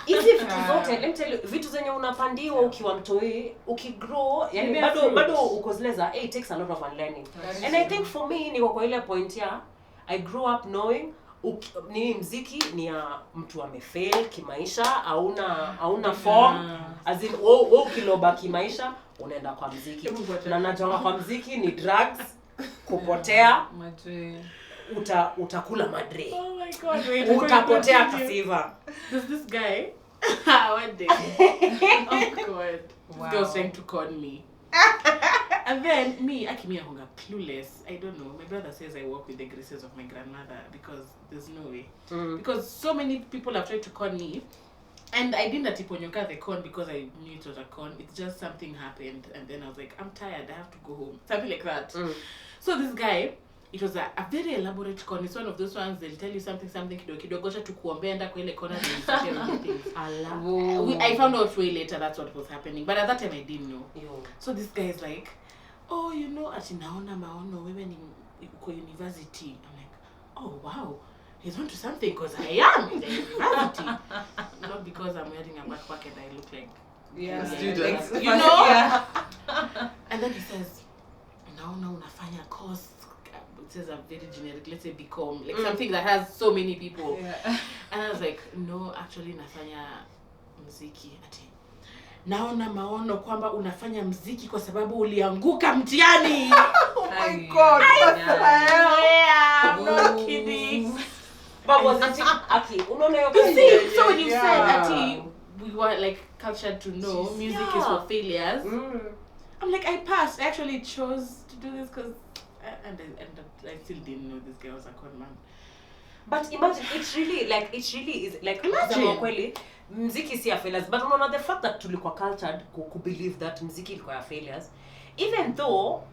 Hizi vitu zote, let me tell you, vitu zenye unapandiwa ukiwa mtoi, ukigrow, yani bado uko zile za it takes a lot of unlearning. And I think for me niko kwa ile point ya I grew up knowing Nini mziki ni ya mtu amefail kimaisha, hauna form, as in ukiloba kimaisha unaenda kwa mziki. Na najonga kwa mziki ni drugs, kupotea, utakula madre. Oh my god, wait. Utapotea kasiva. There's this guy. One day. Oh god. Wow. This guy was trying to con me. And then me, Akimi Ahunga, clueless. I don't know. My brother says I walk with the graces of my grandmother because there's no way. Because so many people have tried to con me. And I didn't atiponyoka the con because I knew it was a con. It's just something happened. And then I was like, I'm tired. I have to go home. Something like that. So this guy, it was a very elaborate con. It's one of those ones they'll tell you something kidogo to kuombenda kwa ile corner I found out way later that's what was happening. But at that time I didn't know. So this guy is like, oh, you know, ati naona maono wewe ni uko university. I'm like, oh wow, he's on to something because I am in the university. Not because I'm wearing a backpack and I look like students. You know? And then he says, naona unafanya course. It says a very generic, let's say become like something that has so many people. And I was like, no, actually nafanya mziki. Ati naona maono kwamba unafanya mziki kwa sababu ulianguka mtihani. Oh my god. I'm not kidding. But was it Aki? So when you said Ati, we were like cultured to know music is for failures. I'm like, I passed. I actually chose to do this because and I still didn't know this guy was a con man. But imagine, it really is like kweli mziki si ya failures, but the fact that tulikuwa cultured ku believe that mziki ilikuwa ya failures, even though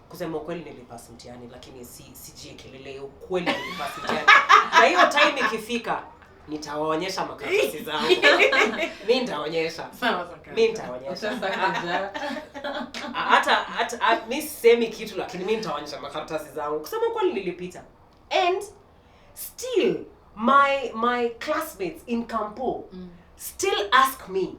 kusema kweli nilipass mtihani, lakini sijiekelele kweli nilipass mtihani. Na hiyo time ikifika nitawaonyesha makaratasi zangu. Mimi nitaonyesha. Hata mimi semi kitu, lakini mimi nitaonyesha makaratasi zangu. Kusema kweli nilipita. And still my classmates in Campo still ask me,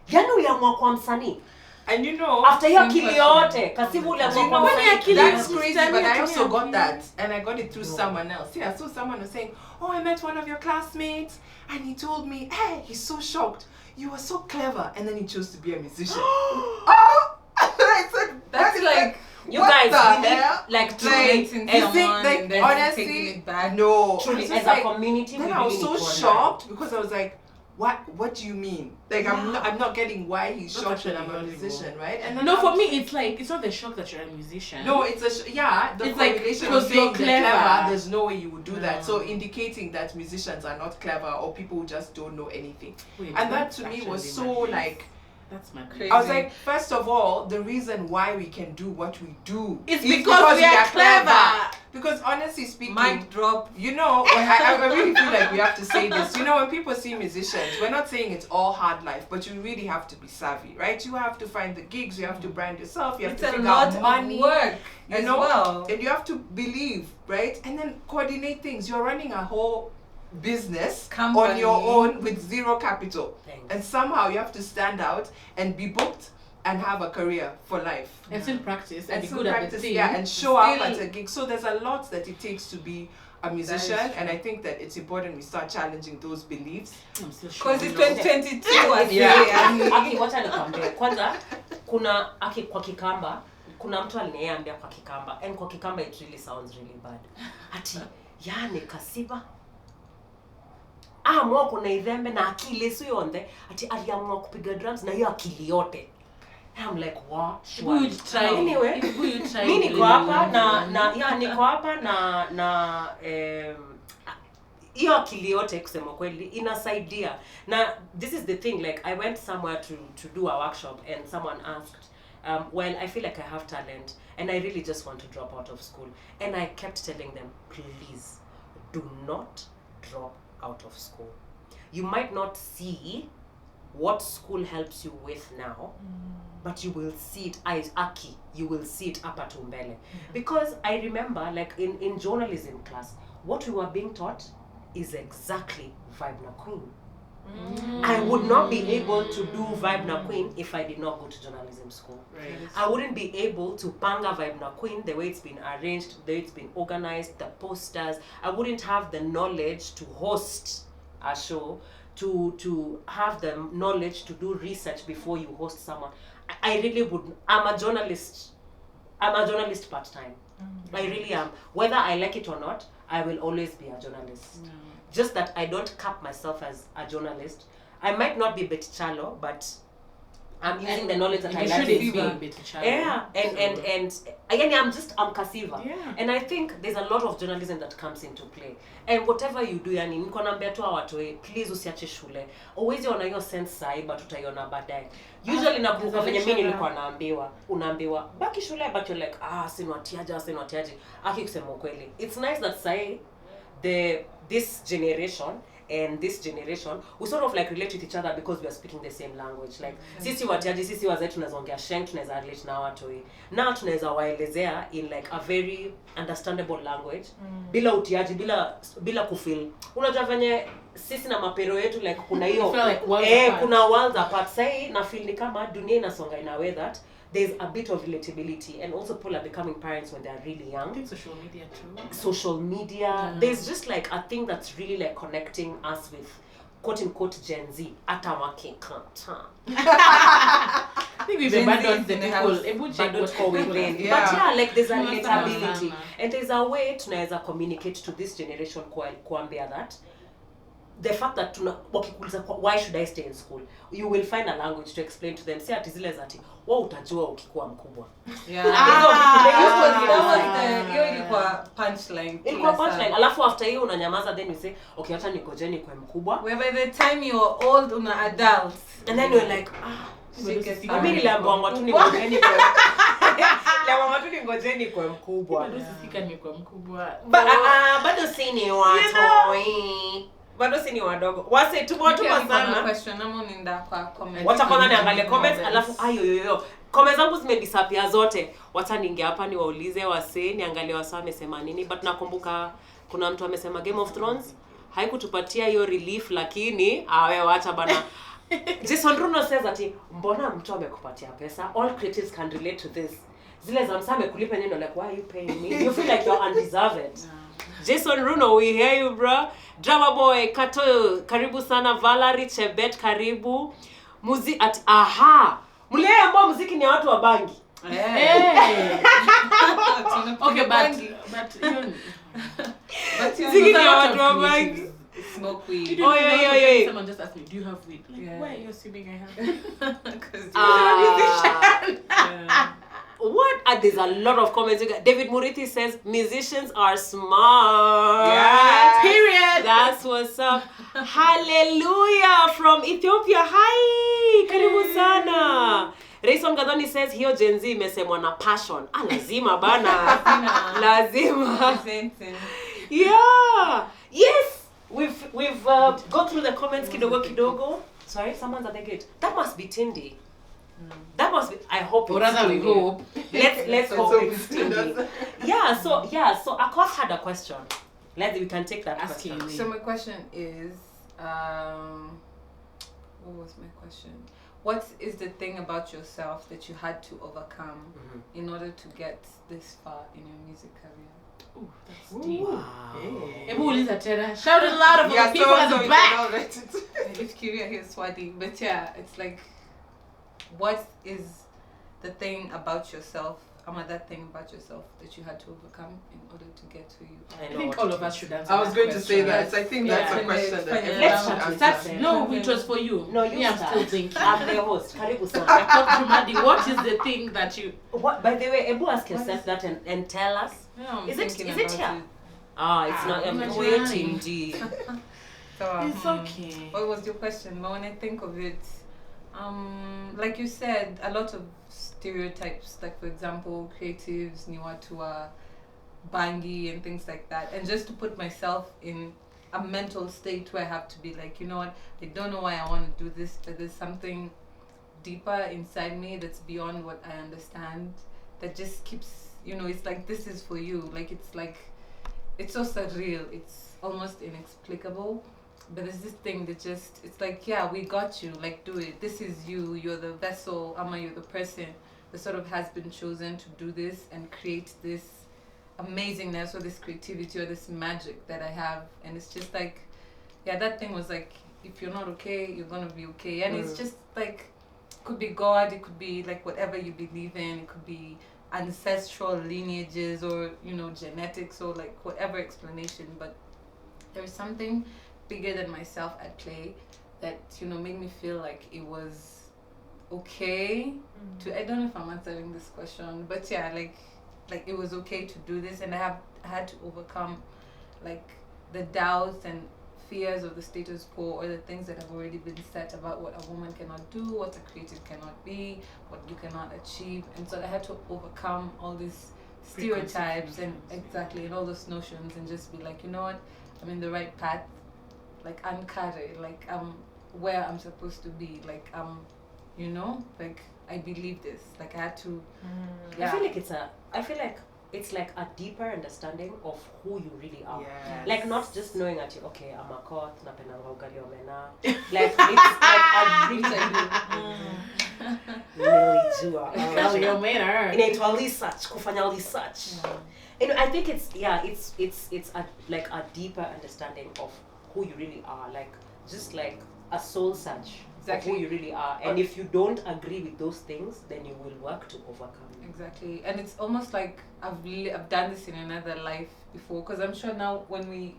"Yaani uliamua kwa msanii?" And you know, after hiyo kili yote, Kasivu uliamua kwa msanii. That's crazy, but I also got that, and I got it through someone else. Yeah, so someone was saying, "Oh, I met one of your classmates, and he told me, hey, he's so shocked. You were so clever, and then he chose to be a musician." Oh, I said, that's like. You guys really like truly honestly no truly as a community then I was so shocked because I was like, what do you mean? Like I'm not getting why he's shocked that I'm a musician, right? And then no, for me it's like, it's not the shock that you're a musician. No, it's the it's correlation of being clever. There's no way you would do that. So indicating that musicians are not clever or people who just don't know anything. And that to me was so like, that's my crazy. I was like, first of all, the reason why we can do what we do is because we are clever. Because honestly speaking, mic drop. You know, I really feel like we have to say this. You know, when people see musicians, we're not saying it's all hard life, but you really have to be savvy, right? You have to find the gigs, you have to brand yourself, you have to figure out money, work, you know, and you have to believe, right? And then coordinate things. You're running a whole business on your own with zero capital. And somehow you have to stand out and be booked and have a career for life. And still practice and be still good practice, at the thing. yeah, and show up at a gig. So there's a lot that it takes to be a musician, and I think that it's important we start challenging those beliefs. Because it's 2022. Aki, wacha nikwambie. Kwanza kuna Aki kwa Kikamba, kuna mtu aliniambia kwa Kikamba, and kwa Kikamba it really sounds really bad. Ati yani Kasiba mwako na idhembe na akili sio yonde, ati aliamua kupiga drums na hiyo akili yote. I'm like, what? Good try. Anyway, good try. Mimi niko hapa niko hapa na hiyo akili yote kusema kweli inasaidia. Na this is the thing, like I went somewhere to do a workshop and someone asked, well, I feel like I have talent and I really just want to drop out of school. And I kept telling them, please do not drop out of school. You might not see what school helps you with now, but you will see it as Aki, you will see it up at Umbele. Because I remember, like in journalism class, what we were being taught is exactly Vibe na Queen. I would not be able to do Vibe Na Queen if I did not go to journalism school. Right. I wouldn't be able to bang a Vibe Na Queen the way it's been arranged, the way it's been organized, the posters. I wouldn't have the knowledge to host a show, to have the knowledge to do research before you host someone. I really wouldn't. I'm a journalist part-time. I really am. Whether I like it or not, I will always be a journalist. Just that I don't cap myself as a journalist. I might not be bit shallow, but I'm using the knowledge that I like to be be. a bit shallow. Yeah, and again, I'm kasiva. Yeah. And I think there's a lot of journalism that comes into play. And whatever you do, yani niko naambia tu watu, please usiache shule. Always ona hiyo sense sai but utaiona baadaye. Usually nakumbuka venye mimi nilikuwa unaambiwa baki shule, but you're like sinwatiaje. Aki kusema ukweli. It's nice that sai this generation and this generation, we sort of like relate with each other because we are speaking the same language. Like, sisi watiaji, sisi wazee tunaweza ongea sheng, tunaweza relate na watu. Now tunaweza waelezea in like a very understandable language. Bila utiaji, bila kufeel. Unajua venye sisi na mapero yetu like kuna hiyo kuna worlds apart. Say na feel ni kama dunia inasonga in a way that there's a bit of relatability, and also people are becoming parents when they're really young. I think social media too. Social media. There's just like a thing that's really like connecting us with quote unquote Gen Z. I think we've abandoned the people. But yeah, like there's a relatability. And there's a way tunaweza communicate to this generation kuambia that the fact that why should I stay in school? You will find a language to explain to them. See ati zile zati, wewe utajua ukikuwa mkubwa. Yeah. Hiyo ilikuwa punchline. Ilikuwa punchline. Alafu after hiyo unanyamaza, then you say, okay, acha nikojeni kwa mkubwa. Where by the time you're old una adult. And then you're like, mimi niliambiwa tu ningojeni kwa ngojeni kwa mkubwa. Bado sisika nimekuwa mkubwa. Bado si ni watoi. Bado si ni wadogo. Wase tumewatua sana. Question ama unaenda kwa comment. Wacha kwanza niangalie comments alafu ayo. Comments zangu zimedisappear zote. Wacha niingia hapa niwaulize wase, niangalie wase wamesema nini. But nakumbuka kuna mtu amesema Game of Thrones haikutupatia hiyo relief, lakini wewe wacha bana. Jason Bruno says ati mbona mtu amekupatia pesa? All creatives can relate to this. Zile za msame kulipa neno like why are you paying me? You feel like you're undeserved. Jason Bruno, we hear you, bro. Drama Boy, Kato, karibu sana. Valerie Chebet, karibu. Mule ambao muziki ni watu wa bangi. Hey. Okay, but muziki ni watu wa bangi. Smoke weed. Someone just asked me, do you have weed? Like, why are you assuming I have? Because what? There's a lot of comments. David Murithi says musicians are smart. Yeah. Period. That's what's up. Hallelujah from Ethiopia. Hi. Karibu sana. Rayson Gadoni says hiyo Gen Z imesemwa na passion. Lazima bana. Lazima. Yeah. Yes. We've gone through the comments kidogo. Sorry, someone's at the gate. That must be Tindy. That must be. I hope. Or rather, we hope. Let's hope it's Tindy. Yeah. So Akos had a question. We can take that question. So my question is, what was my question? What is the thing about yourself that you had to overcome in order to get this far in your music career? Ooh, that's deep. Wow. Shout it loud for the people at the back. I'm just curious here, Swati. But yeah, it's like, what is the thing about yourself, that thing about yourself that you had to overcome in order to get to you? I think all of us should answer. I was going to say that. I think that's a question that no, which was for you. No, you I'm still thinking. I'm the host. Karibu sana. I talked to Madi. What is the thing that you... What, by the way, Ebu ask yourself that and tell us. Yeah, is it here? It's not. I'm waiting. waiting. So, it's okay. What was your question? But when I think of it, like you said, a lot of stereotypes, like for example, creatives, ni watu wa bangi and things like that. And just to put myself in a mental state where I have to be like, you know what, I don't know why I want to do this, but there's something deeper inside me that's beyond what I understand that just keeps, it's like, this is for you. Like, it's so surreal. It's almost inexplicable. but there's this thing that just, it's like, yeah, we got you, like, do it. This is you. You're the vessel. You're the person that sort of has been chosen to do this and create this amazingness or this creativity or this magic that I have. And it's just like, yeah, that thing was like, if you're not okay, you're gonna be okay. And it's just like, could be God, it could be like whatever you believe in, it could be ancestral lineages or, you know, genetics or like whatever explanation, but there's something bigger than myself at play that, you know, made me feel like it was okay to, I don't know if I'm answering this question, but yeah, like it was okay to do this, and I had to overcome like the doubts and fears of the status quo or the things that have already been said about what a woman cannot do, what a creative cannot be, what you cannot achieve. And so I had to overcome all these stereotypes and exactly, and all those notions, and just be like, you know what, I'm in the right path, like I'm carried, like I'm where I'm supposed to be, like you know, like I believe this, like I had to I feel like it's like a deeper understanding of who you really are. Yes. Like not just knowing that you, okay, I'm a court, napendanga ugali omena. Like it's like a really nilijua. Ugali omena. Inaitwa research, kufanya research. And I think it's a like a deeper understanding of who you really are, like just like a soul search of who you really are. And if you don't agree with those things, then you will work to overcome. Exactly. And it's almost like I've done this in another life before, because I'm sure now when we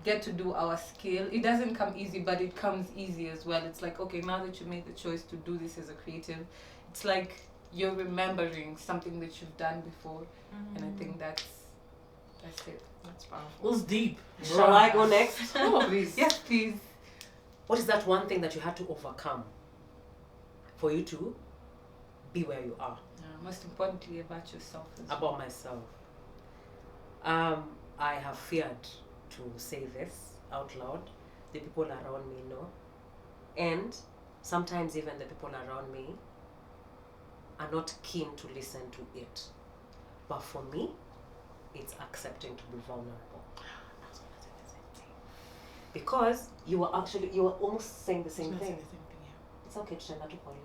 get to do our skill, it doesn't come easy, but it comes easy as well. It's like, okay, now that you made the choice to do this as a creative, it's like you're remembering something that you've done before. And I think that's it. That's powerful. It was deep. Shall I go next? Oh, please. Yes, please. What is that one thing that you had to overcome for you to be where you are? Most importantly, about yourself. About myself. I have feared to say this out loud. The people around me know. And sometimes even the people around me are not keen to listen to it. But for me, it's accepting to be vulnerable. Because you were almost saying the same thing. It's okay to not to call you.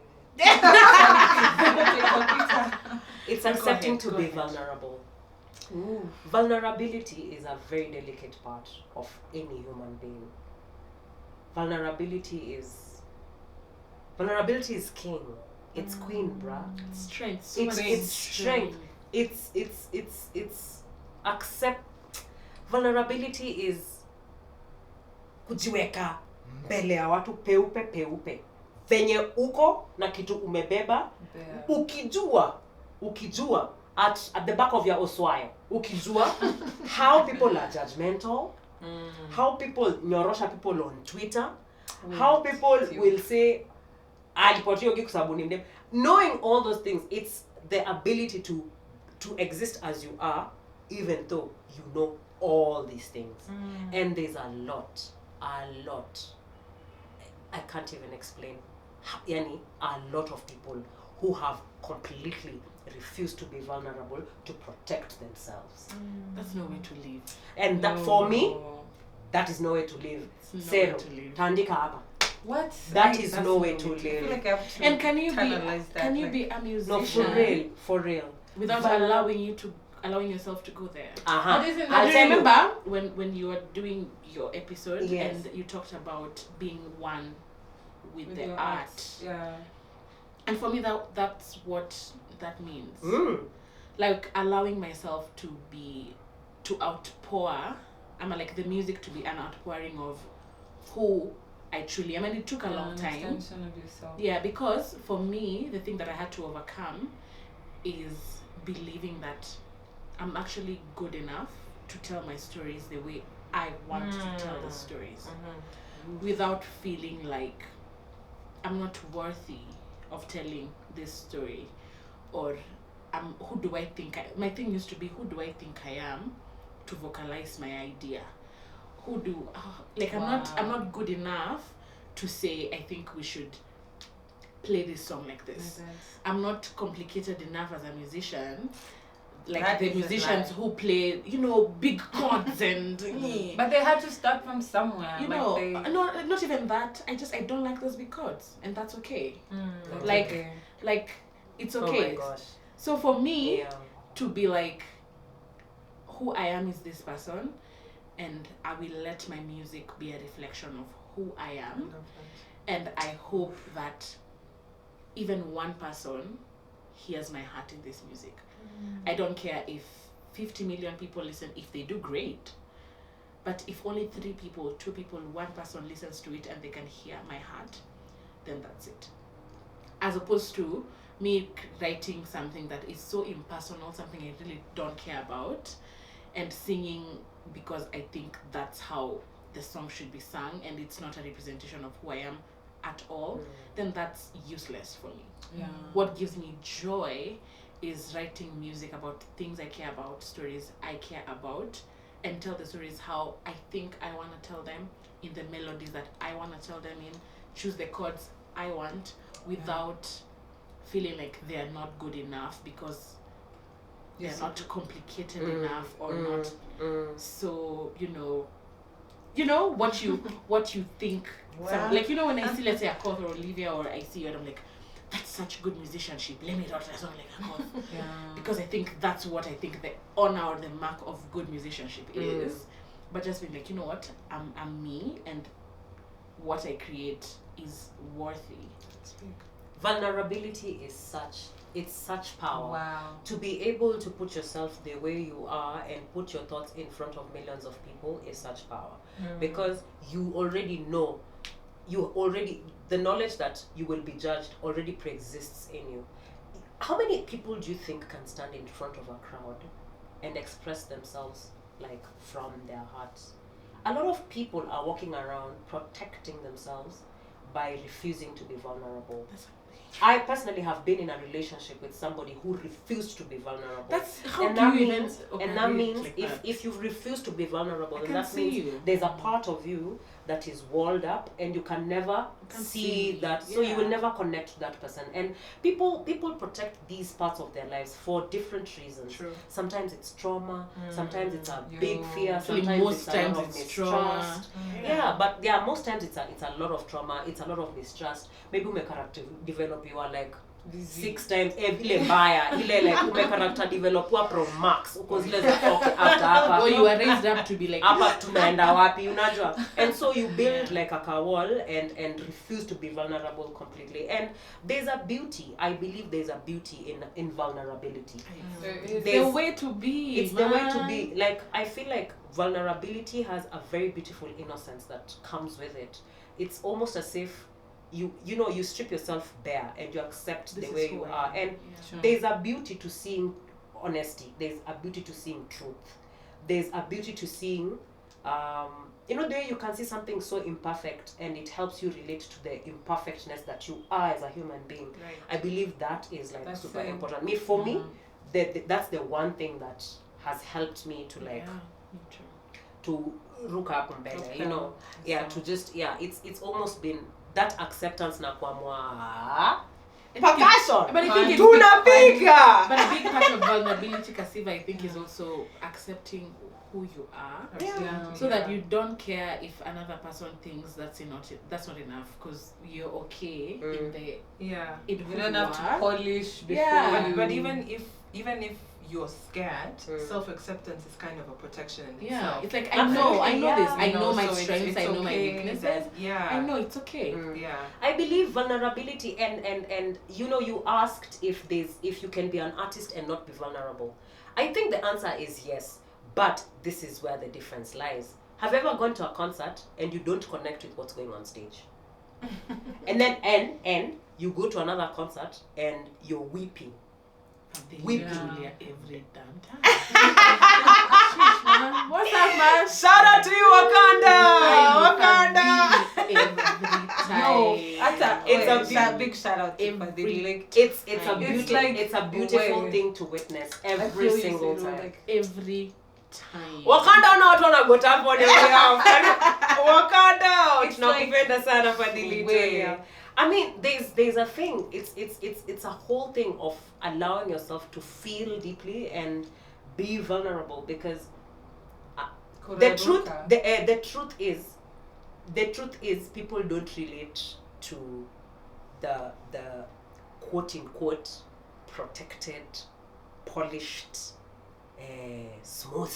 It's accepting to be vulnerable. Ooh. Vulnerability is a very delicate part of any human being. Vulnerability is king. It's queen, bruh. It's strength. It's strength. It's accept. Vulnerability is kujiweka mbele ya watu peupe. Venye uko na kitu umebeba, ukijua at the back of your oswayo, ukijua how people are judgmental, how people nyorosha people on Twitter, how people will say alipotea kusababu ni mdem. Knowing all those things, it's the ability to exist as you are, even though you know all these things. And there's a lot I can't even explain. Yani, a lot of people who have completely refused to be vulnerable to protect themselves. That's no way to live. And that for me, that is no way to live. Zero. Tandika hapa. What? That is no way to live. I feel like I have to And can you be a musician? No, for real. Without allowing yourself to go there. Uh-huh. I remember when you were doing your episode, yes, and you talked about being one with the art. Yeah. And for me that's what that means. Like allowing myself to outpour. Like the music to be an outpouring of who I truly am. And it took a long time. Extension of yourself. Yeah, because for me, the thing that I had to overcome is believing that I'm actually good enough to tell my stories the way I want to tell the stories, without feeling like I'm not worthy of telling this story, or who do I think my thing used to be, who do I think I am to vocalize my idea? I'm not good enough to say I think we should play this song like this. I'm not complicated enough as a musician like That the is a musicians lie. who play, you know, big chords and But they had to start from somewhere. you like know, they, no, not even that. I don't like those big chords, and that's okay. That's Like, okay. Like, it's Oh okay. my gosh. So for me Yeah. to be like, who I am is this person, and I will let my music be a reflection of who I am, and I hope that even one person hears my heart in this music. I don't care if 50 million people listen. If they do, great. But if only 3 people, 2 people, 1 person listens to it and they can hear my heart, then that's it. As opposed to me writing something that is so impersonal, something I really don't care about, and singing because I think that's how the song should be sung and it's not a representation of who I am at all, then that's useless for me. yeah. What gives me joy is writing music about things I care about, stories I care about, and tell the stories how I think I want to tell them, in the melodies that I want to tell them in, choose the chords I want without feeling like they're not good enough because they're not complicated enough or not so, you know what you think. Wow. Like, you know, when I see, let's say, Akoth or Olivia, or I see you and I'm like, that's such good musicianship, let me write a song like Akoth. Yeah. Because I think that's what I think the honor or the mark of good musicianship is. But just being like, you know what, I'm me, and what I create is worthy. Vulnerability is such power. Wow. To be able to put yourself the way you are and put your thoughts in front of millions of people is such power. Because you already know, the knowledge that you will be judged already pre-exists in you. How many people do you think can stand in front of a crowd and express themselves like from their hearts? A lot of people are walking around protecting themselves by refusing to be vulnerable. I personally have been in a relationship with somebody who refused to be vulnerable. That's how and do that you means, even and that operate means like if, that? if you refuse to be vulnerable, I then can that see means you. there's a part of you that is walled up and you can never can see see, that, so you will yeah. never connect to that person. And people protect these parts of their lives for different reasons. True. Sometimes it's trauma, sometimes it's a Yo. big fear, Actually, sometimes most it's a times lot of it's mistrust. trauma. Yeah, but yeah, most times it's a lot of trauma, it's a lot of mistrust. Maybe character develop, you are like 6 times ile mbaya ile like character develop pro max uko zile za okay after hapa Or you are raised up to be like, hapa tunaenda wapi unajua, and so you build like a wall and refuse to be vulnerable completely. And there's a beauty, I believe there's a beauty in vulnerability. it's the There's- way to be. It's the way to be. Like, I feel like vulnerability has a very beautiful innocence that comes with it. It's almost as if you strip yourself bare and you accept This the is way who you I are. am. And Sure. there's a beauty to seeing honesty. There's a beauty to seeing truth. There's a beauty to seeing the way you can see something so imperfect and it helps you relate to the imperfectness that you are as a human being. Right. I believe that is like That's super it. important. For me, that's the one thing that has helped me to like to look up mbele, to just it's almost been that acceptance na kwa mwa percussion. But I think tunapiga. But a big part of vulnerability, Kasiva, I think, is also accepting who you are, Yeah. so that you don't care if another person thinks that's not enough, because you're okay in the Yeah. in You who don't you have to are. polish before Yeah. you. But even if you're scared, self-acceptance is kind of a protection in Yeah, itself. it's like I know this. I You know my so it's strengths. I know my okay weaknesses. that- yeah. I know it's okay. Yeah. I believe vulnerability and you asked if you can be an artist and not be vulnerable. I think the answer is yes, but this is where the difference lies. Have you ever gone to a concert and you don't connect with what's going on stage? And then and you go to another concert and you're weeping. Weeping. Julia every damn time. Sheesh, man. What's up, man? Shout out to you, Wakanda! Every time. No, It's a big shout out to every- Fadili. Like, It's a It's beautiful like it's a beautiful way. thing to witness I every feel you, single Siru, time. like, Every time. Wakanda na watu wanagota hapo ni Wakanda It's tunakupenda sana Fadili way. Julia. I mean, there's a thing. It's a whole thing of allowing yourself to feel deeply and be vulnerable, because the truth is people don't relate to the quote unquote protected, polished, smooth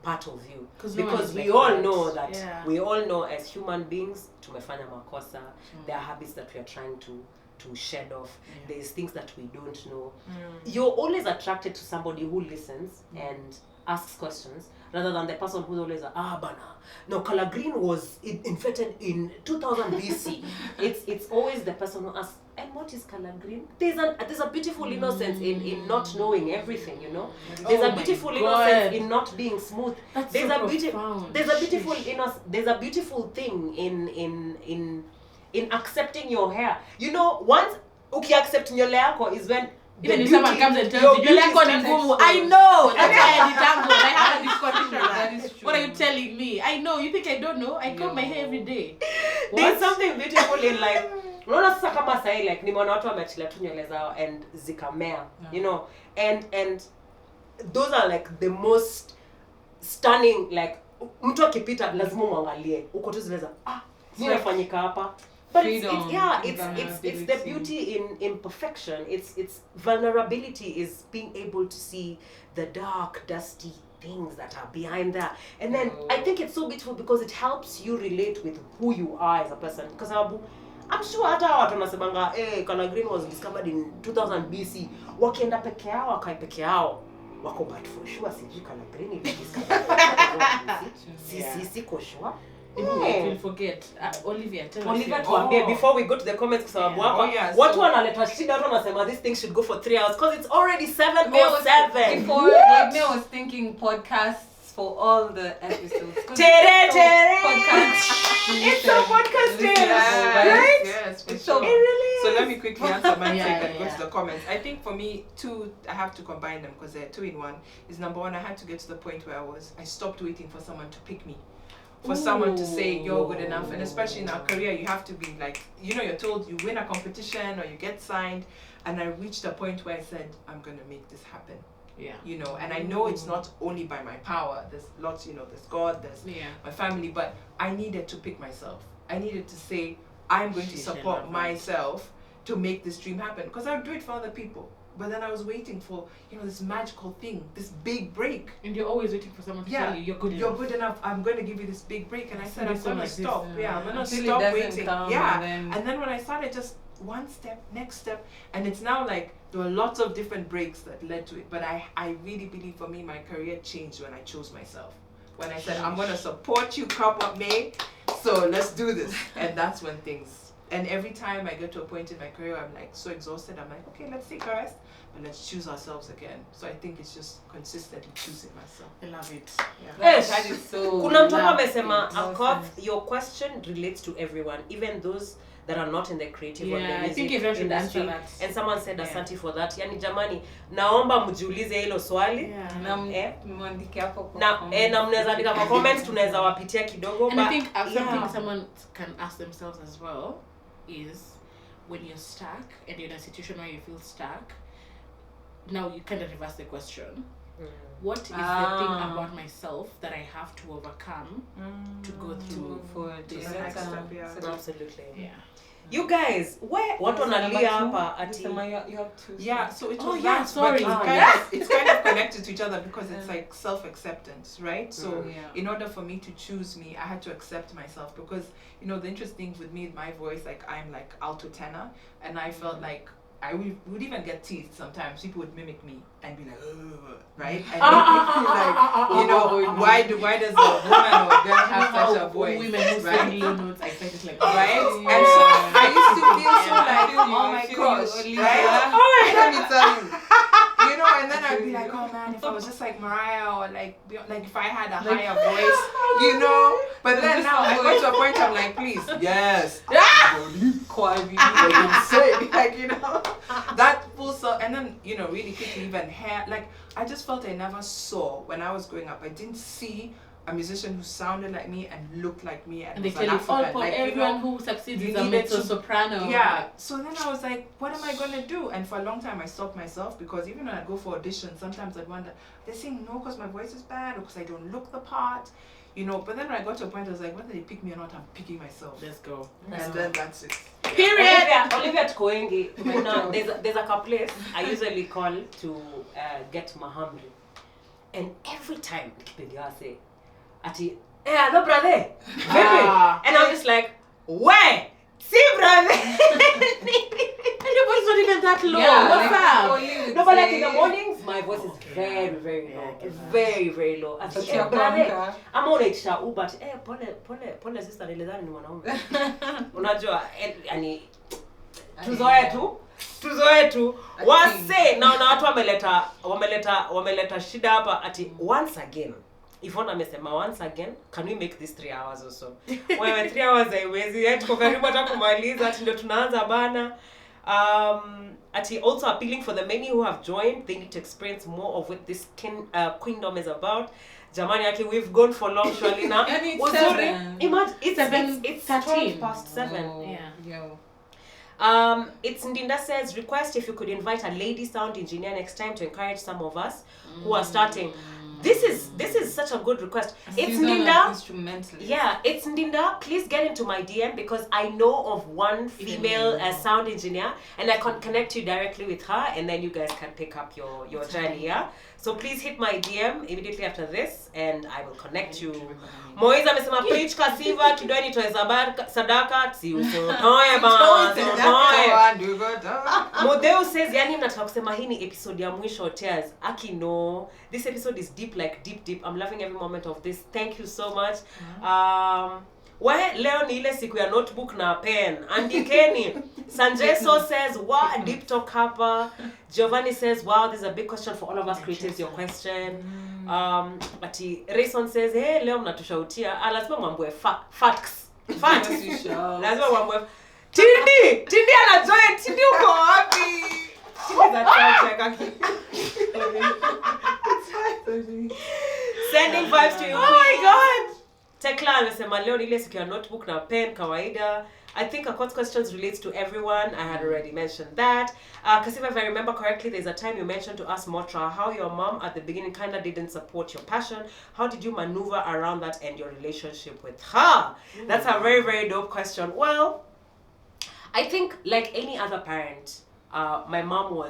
part of you, because we all know that we all know as human beings tumefanya makosa. There are habits that we are trying to shed off. There's things that we don't know. You're always attracted to somebody who listens and asks questions, rather than the person who's always bana, no, color green was invented in 2000 BC. It's always the person who asks, and what is color green? There's a beautiful innocence in not knowing everything, you know. There's a beautiful innocence in not being smooth. There's a beautiful thing in accepting your hair. You know, once accept nywele yako is when even if someone comes and tells you, you're like on ngumu, I know. That's why I detangle. I have a discussion. That is true. What are you telling me? I know. You think I don't know? I comb my hair every day. There's something beautiful in like, unaona sasa kama sahi like nimeona watu wameachilia tu nywele zao and zikamea, you know, and those are like the most stunning, like mtu akipita lazima muangalie uko tu zileza nini nafanyika hapa. But it's the beauty in imperfection. It's vulnerability is being able to see the dark, dusty things that are behind there. And then I think it's so beautiful because it helps you relate with who you are as a person. Because I'm sure hata watu wanasemanga color green was discovered in 2000 BC. Wakienda peke yao, wakai peke yao. Wako but for sure sijui color green is discovered in siko sure. We'll forget. Olivia, tell us. Before we go to the comments, what one wanaleta shida, watu wanasema this thing should go for 3 hours because it's already 7:07. Before, like me, I was thinking podcasts for all the episodes. It's a podcast day, right? Yes, it's so. It really is. So let me quickly answer my take and go to the comments. I think for me, I have to combine them because they're 2 in 1. Is number one, I had to get to the point where I stopped waiting for someone to pick me. For someone to say you're good enough, and especially in our career, you have to be like, you know, you're told you win a competition or you get signed, and I reached a point where I said, I'm gonna make this happen. Yeah. You know, and I know it's not only by my power. There's lots, you know, there's God, there's my family, but I needed to pick myself. I needed to say, I'm going to support myself to make this dream happen, because I would do it for other people. But then I was waiting for, you know, this magical thing, this big break. And you're always waiting for someone to tell you you're good enough. You're good enough. I'm going to give you this big break. And I said, I'm going to stop. I'm going to stop waiting. And then when I started, just one step, next step. And it's now like, there were lots of different breaks that led to it. But I really believe for me, my career changed when I chose myself. When I said, I'm going to support you, come what may. So let's do this. And that's when things... And every time I get to a point in my career, I'm like so exhausted. I'm like, okay, let's take a rest, but let's choose ourselves again. So I think it's just consistently choosing myself. I love it. That is so. Kuna mtu amesema, your question relates to everyone, even those that are not in the creative or the music I think everyone should answer that. And someone said asante for that. Yani jamani, naomba mjiulize hilo swali. Mwandike hapo na mnaweza andika kwa comments, tunaweza wapitia kidogo. And I think something someone can ask themselves as well is, when you're stuck and you're in a situation where you feel stuck, now you kind of reverse the question. What is the thing about myself that I have to overcome to go through this next step? Absolutely. Yeah. You guys, what wanalia hapa ati? You have to. Yeah, so it was sorry. It's kind of connected to each other because it's like self-acceptance, right? So in order for me to choose me, I had to accept myself, because, you know, the interesting thing with me, my voice, like I'm like alto tenor, and I felt like I would even get teased sometimes. People would mimic me and be like, ugh, right? And make me feel like, you know, why does a woman or a girl have such a voice? Women who sing low notes, I find it like, right? And so I used to feel so like, oh my gosh, right? Let me tell you. You know, and then I'd be like, oh man, if I was just like Mariah, or like if I had a higher voice, you know. But then now I go to a point I'm like, please, yes, like, you know, that full self. And then, you know, really quickly, even hair, like I just felt I never saw when I was growing up. I didn't see a musician who sounded like me and looked like me and they was tell an you, African. for Like, you everyone know, who succeeds you is a needed to- mezzo-soprano. yeah. So then I was like, what am I gonna do? And for a long time I stopped myself, because even when I go for auditions, sometimes I'd wonder, they're saying no because my voice is bad or because I don't look the part, you know. But then when I got to a point, I was like, whether they pick me or not, I'm picking myself. Let's go. And then that's it. Period. Olivia Tukoengi. There's a place I usually call to get mahamri, and every time I say, "Ati, hello brother," and I'm just like, "Where? See brother." And your voice is not even that low. Yeah, What's like, up? only would No, but like say- in the mornings, my voice is very, very Yeah, low. I get that. Very, very low. I But said, you're brother, blanca. I'm on it, but pole sister nilidhani ni mwanaume. Unajua, yani tuzoe tu. Wase na watu wameleta shida hapa ati once again. Ivona amesema once again, can we make this 3 hours or so? Wewe 3 hours haiwezi, tuko karibu hata kumaliza, ati ndio tunaanza bana. Ati also appealing for the many who have joined, they need to experience more of what this queendom is about. Jamani yake, we've gone for long surely now. And it's Uzuri, 7. imagine it's 13. 7. Oh, Yeah. Yo. It's Ndinda says, request if you could invite a lady sound engineer next time to encourage some of us who are starting. This is such a good request. It's Ndinda. Instrumentalist. Yeah, it's Ndinda. Please get into my DM, because I know of one female sound engineer, and I can connect you directly with her, and then you guys can pick up your journey. Yeah. So please hit my DM immediately after this, and I will connect you. Moiza amesema preach kasiva kidoni toe sadaka si usotoe ba. Modeo says yani mnataka kusema hii ni episode ya mwisho tears. Aki no. This episode is deep, like deep. I'm loving every moment of this. Thank you so much. Leo ni ile siku ya notebook na pen. Andikeni. Sanjay So says, wow, deep talk hapa. Giovanni says, wow, this is a big question for all of us creatives, your question. Ati Rayson says, hey, leo mnatushautia. Lazima mwambue facts. Lazima mwambue. Tindi anajoin. Tindi uko wapi? Tindi za chaka. Sending vibes to you. Oh my god. Tekla amesema leo ile siku ya notebook na pen kawaida. I think Akot's questions relates to everyone. I had already mentioned that. Because if I remember correctly, there's a time you mentioned to us, Motra, how your mom at the beginning kind of didn't support your passion. How did you maneuver around that and your relationship with her? That's a very, very dope question. Well, I think like any other parent, my mom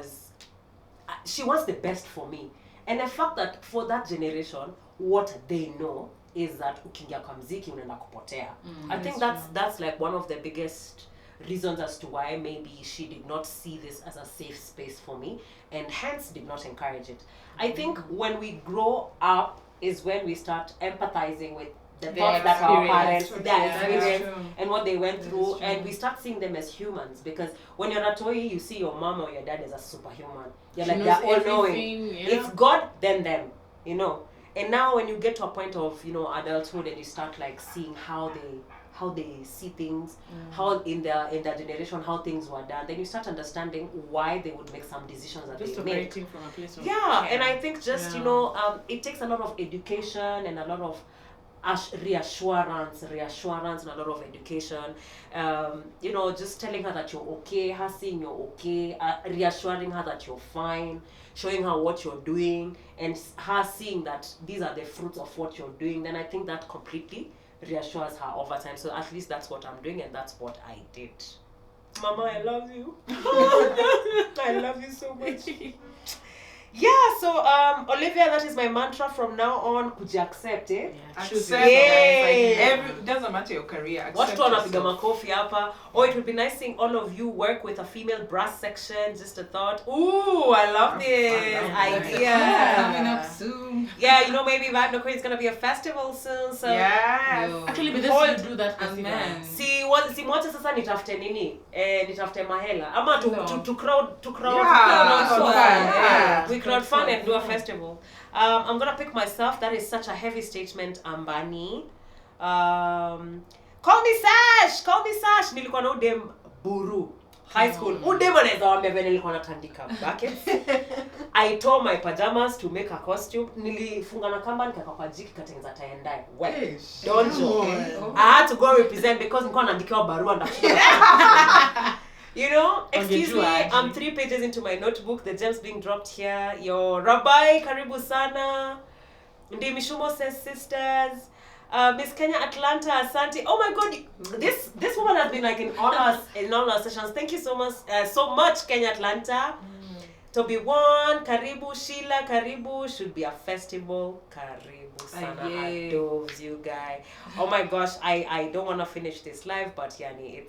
she wants the best for me. And the fact that for that generation, what they know is that ukiingia kwa mziki unaenda kupotea. I think that's like one of the biggest reasons as to why maybe she did not see this as a safe space for me, and hence did not encourage it. I think when we grow up is when we start empathizing with the thoughts that our parents, their experience, and what they went through, and we start seeing them as humans. Because when you're a toy, you see your mom or your dad as a superhuman. You're like, they're all knowing. Yeah. It's God, then them, you know. And now when you get to a point of, adulthood, and you start like seeing how they see things, how in their generation how things were done, then you start understanding why they would make some decisions that Just they made. operating from a place of And I think just it takes a lot of education and a lot of reassurance and a lot of education. Just telling her that you're okay, her saying you're okay, reassuring her that you're fine, showing her what you're doing, and her seeing that these are the fruits of what you're doing. Then I think that completely reassures her over time. So at least that's what I'm doing, and that's what I did. Mama, I love you. I love you so much. Yeah, so Olivia, that is my mantra from now on. Could you accept it? Accept. It doesn't matter your career. Accept yourself. Oh, it would be nice seeing all of you work with a female brass section. Just a thought. Ooh, I love this idea. Coming up soon. Yeah, maybe Vibe No Queen is gonna be a festival soon. So actually, but this will do that. Amen. Si mwache sasa nitafute nini? Nitafute mahela. Ama to crowd. We crowdfund and do a festival. I'm gonna pick myself. That is such a heavy statement, Ambani. Call me Sash. Nilikuwa na udem buru. High school. Udem anaweza wambia vile nilikuwa natandika buckets. I tore my pajamas to make a costume. Nilifunga na kamba nikaka kwa jiki katengeneza tie and dye. Well, don't joke. I had to go represent because nilikuwa naandikiwa barua ndakuja. You know, excuse me, I'm 3 pages into my notebook. The gems being dropped here. Yo, Rabbi, karibu sana. Ndi Mishumo says sisters. Miss Kenya Atlanta, Asante. Oh my God, this woman has been like in all our sessions. Thank you so much, Kenya Atlanta. Toby One, Karibu, Sheila, Karibu. Should be a festival. Karibu sana. Adoves, you guys. Oh my gosh, I don't want to finish this live, but Yani,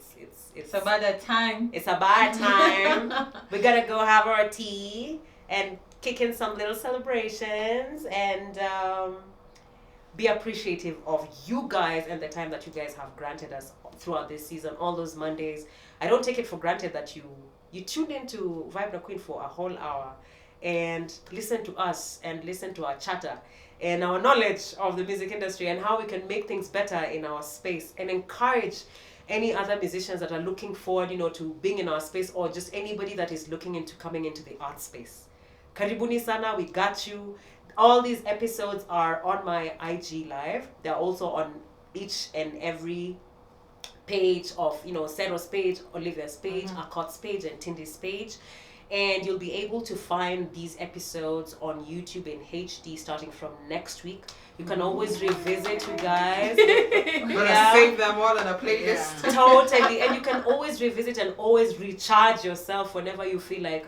it's about that time. It's about time. We gotta go have our tea and kick in some little celebrations and be appreciative of you guys and the time that you guys have granted us throughout this season, all those Mondays. I don't take it for granted that you tuned into Vibe the Queen for a whole hour and listen to us and listen to our chatter and our knowledge of the music industry and how we can make things better in our space and encourage any other musicians that are looking forward, to being in our space or just anybody that is looking into coming into the art space. Karibuni sana, we got you. All these episodes are on my IG Live. They're also on each and every page of, Sero's page, Olivia's page, Akot's page, and Tindy's page. And you'll be able to find these episodes on YouTube in HD starting from next week. You can always revisit, you guys. Save them all on a playlist. Yeah. Totally. And you can always revisit and always recharge yourself whenever you feel like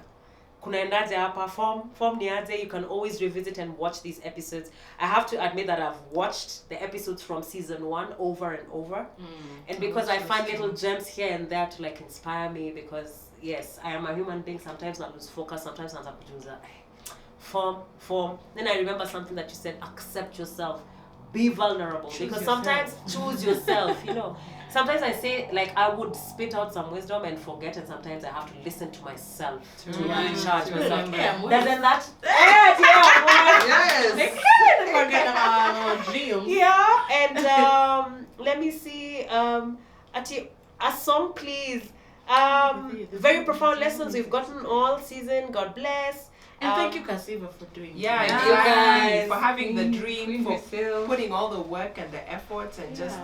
kunaendaje hapa form niaje. You can always revisit and watch these episodes. I have to admit that I've watched the episodes from season 1 over and over. And because I find little gems here and there to like inspire me, because yes, I am a human being. Sometimes I lose focus, sometimes I form. Then I remember something that you said, accept yourself, be vulnerable. Because sometimes choose yourself, Sometimes I say, like, I would spit out some wisdom and forget, and sometimes I have to listen to myself to recharge myself. Doesn't that? Yes. Yeah, and let me see. A song, please. Very profound lessons we've gotten all season. God bless. And thank you, Kasiva, for doing you guys, for having the dream, for putting all the work and the efforts and just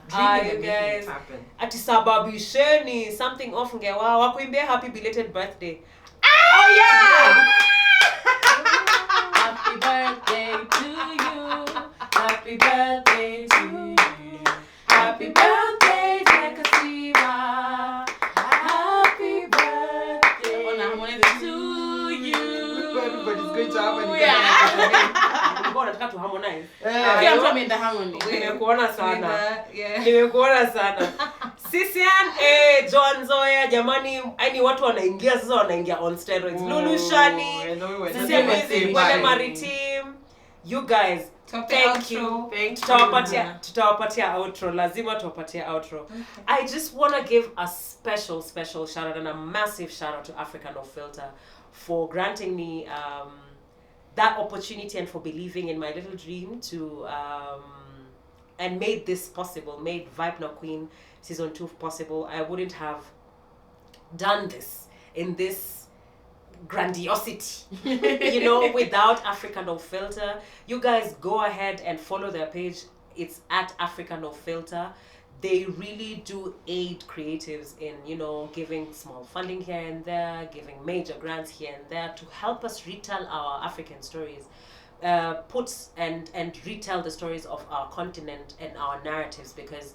dreaming and making it happen. Atisababisheni something off ngewa wakuimbia happy belated birthday. Oh yeah! Happy birthday to you. Happy birthday to you. Happy birthday, Kasiva. Happy birthday to you. Everybody's going to harmony. Nataka tu harmonize. Kila mtu ameenda harmony. Nimekuona sana. Sisian John Zoya jamani, yani watu wanaingia on steroids. Lulu Shani. Sisian wale Maritim. You guys, thank you. Tutawapatia outro. Lazima tuwapatia outro. Okay. I just want to give a special shout out and a massive shout out to Africa No Filter for granting me that opportunity and for believing in my little dream to and made this possible, made Vibe No Queen season 2 possible. I wouldn't have done this in this grandiosity, without Africa No Filter. You guys go ahead and follow their page. It's at Africa No Filter. They really do aid creatives in, giving small funding here and there, giving major grants here and there to help us retell our African stories, put and retell the stories of our continent and our narratives, because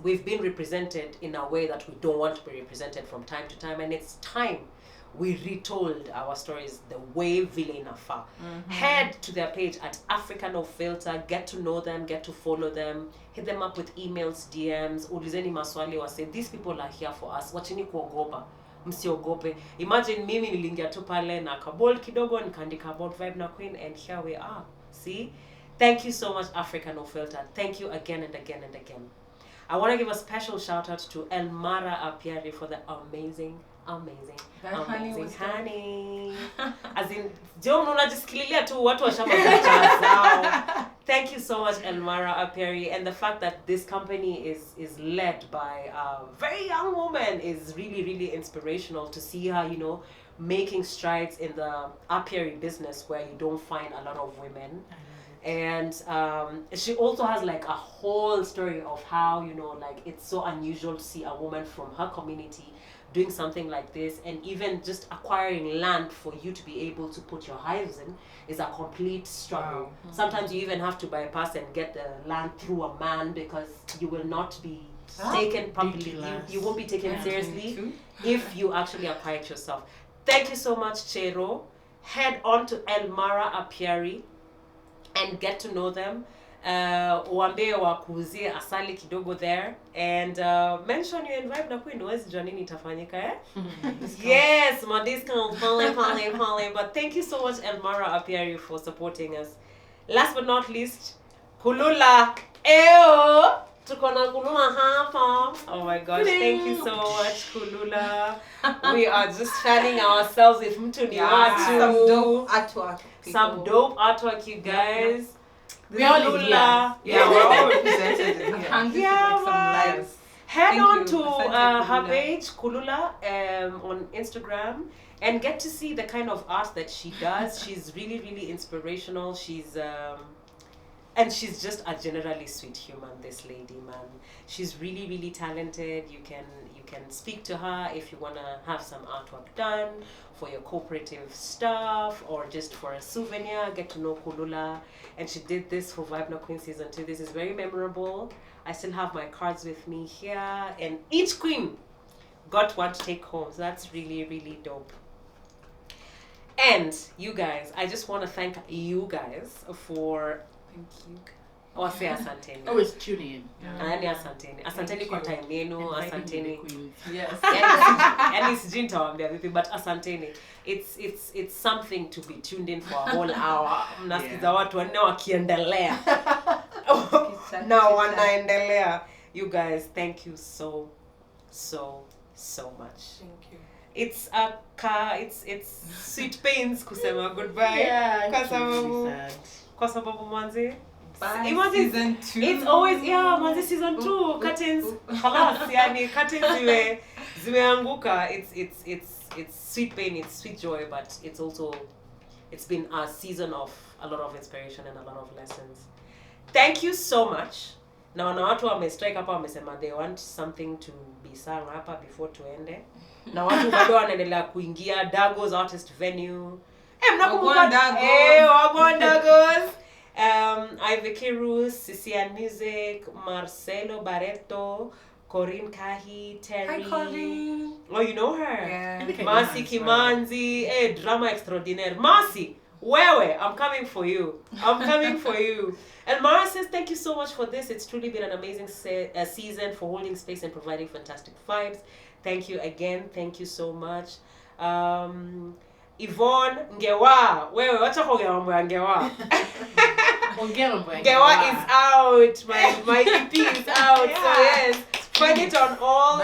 we've been represented in a way that we don't want to be represented from time to time, and it's time we retold our stories the way vile inafaa. Head to their page at Africa No Filter, get to know them, get to follow them, hit them up with emails, DMs, ulizeni maswali wase, these people are here for us, wachini kuogopa, msiogope. Imagine mimi nilingia tu pale na kabold kidogo nikaandika about Vibe Na Queen, and here we are. See? Thank you so much, Africa No Filter. Thank you again and again and again. I want to give a special shout out to Elmara Apiari for the amazing honey. As in, unajisikilia tu watu washamba zao. Thank you so much, Elmara Aperi, and the fact that this company is led by a very young woman is really, really inspirational to see her, you know, making strides in the apiary business where you don't find a lot of women. And she also has like a whole story of how, you know, like it's so unusual to see a woman from her community doing something like this, and even just acquiring land for you to be able to put your hives in is a complete struggle. Wow. Sometimes you even have to bypass and get the land through a man because you will not be taken properly. You won't be taken seriously if you actually acquire it yourself. Thank you so much, Chero. Head on to Elmara Apiari and get to know them. Uambie wakuuzie asali kidogo there, and mention you invite na queen wezi janini itafanyika yes, my discount pale. But thank you so much, Elmara Apiari, for supporting us. Last but not least, Kulula. Eo tuko na Kulula hapa. Oh my gosh, thank you so much, Kulula. We are just fanning ourselves with mtu ni watu. Some dope artwork, you guys. We all live here. Yeah, we're all represented in here. Head on to her page, Kulula, on Instagram, and get to see the kind of art that she does. She's really, really inspirational. And she's just a generally sweet human, this lady, man. She's really, really talented. You can speak to her if you want to have some artwork done for your cooperative stuff or just for a souvenir. Get to know Kulula. And she did this for Vibe Na Queen Season 2. This is very memorable. I still have my cards with me here. And each queen got one to take home. So that's really, really dope. And you guys, I just want to thank you guys for... Thank you. Wase asanteni. Always tune in. Yaani asanteni. Asanteni kwa time yenu, asanteni. Yes. Yani sijui nitawaambia vipi, but asanteni. It's something to be tuned in for a whole hour. Mnasikiza watu wanne wakiendelea. Na wanaendelea. You guys, thank you so much. Thank you. It's sweet pains kusema goodbye. Yeah, Kwa sababu manzi. Season 2. It's always manzi season 2 curtains halas yani curtains zimeanguka. It's sweet pain, it's sweet joy, but it's been a season of a lot of inspiration and a lot of lessons. Thank you so much. Na watu wamestrike hapa wamesema they want something to be sung hapa before tuende. Na watu bado wanaendelea kuingia Dago's artist venue. Mnakumbuka Dagos. Ivy Kirus, Sisian Music, Marcelo Barreto, Corinne Kahi, Terry. Hi, Corinne. Oh, you know her? Yeah. Mercy Kimanzi, drama extraordinaire. Mercy, wewe, I'm coming for you. And Mara says, thank you so much for this. It's truly been an amazing season for holding space and providing fantastic vibes. Thank you again. Thank you so much. Yvonne Ngewa, wewe wacha kuongea mambo ya Ngewa. Ngewa is out. My EP is out. Yeah. So yes, find it on all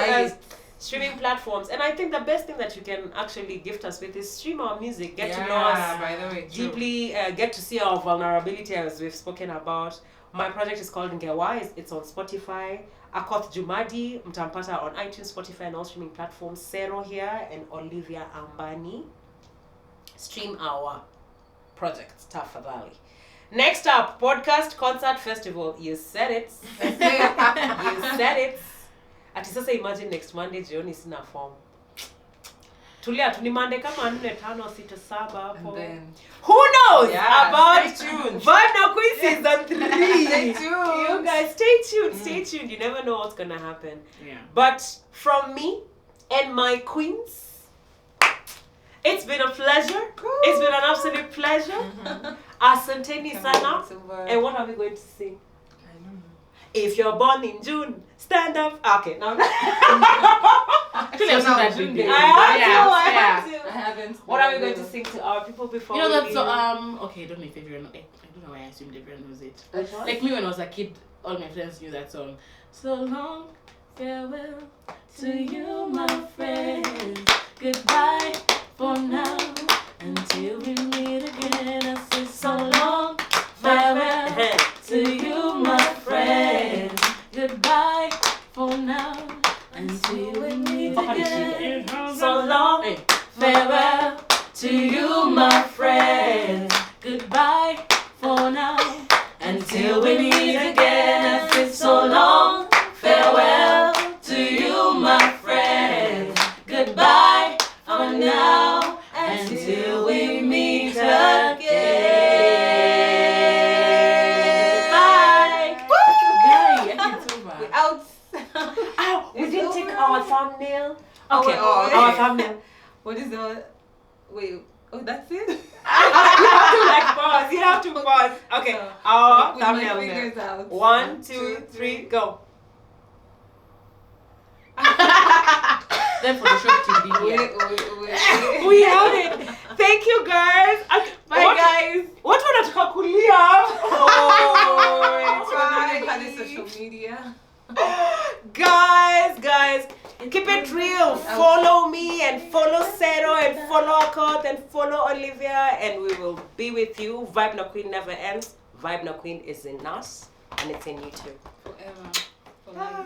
streaming platforms. And I think the best thing that you can actually gift us with is stream our music. Get to know us by the way, deeply. Get to see our vulnerability as we've spoken about. My project is called Ngewa. It's on Spotify. Akoth Jumadi, mtampata on iTunes, Spotify, and all streaming platforms. Sero here and Olivia Ambani. Stream our project, tafadhali. Next up, podcast, concert, festival. You said it. You said it. Ati sasa imagine next Monday jioni sina form. Tulia tunimande kama 4 5 6 7 hapo. Who knows about Vibe Na Queen Season 3. Stay tuned. You guys stay tuned. Stay tuned. You never know what's gonna happen. Yeah. But from me and my queens, it's been a pleasure. It's been an absolute pleasure. Asanteni sana. And what are we going to sing? I don't know. If you're born in June, stand up. Okay, now. I haven't. What are we going to sing to our people before? You know we that leave? so okay, I don't know if everyone I don't know why I assumed everyone knows it. Which one? Like me when I was a kid, all my friends knew that song. So long, farewell to you, my friends. Goodbye for now. Until we meet again, I say so long, farewell my friend. Goodbye for now. Until we meet again, it's been so long. Farewell to you, my friend. Goodbye for now. Until we meet again. Bye. Guy, it's over. We're out. Oh, we It's didn't take over. our thumbnail. Oh, Okay, oh, our okay. thumbnail. What is the? Wait. Oh, that's it. You have to like pause. You have to pause. Okay, So, our with my thumbnail there. fingers out. 1, 2, 3, go. Then Photoshop TV here. Wait. We have it. Thank you, guys. Bye, guys. What wanataka kulia? Oh, Bye. it's on social media. Guys, keep it real. Follow me and follow Sero and follow Akot and follow Olivia, and we will be with you. Vibe No Queen never ends. Vibe No Queen is in us, and it's in you too. Forever. Bye.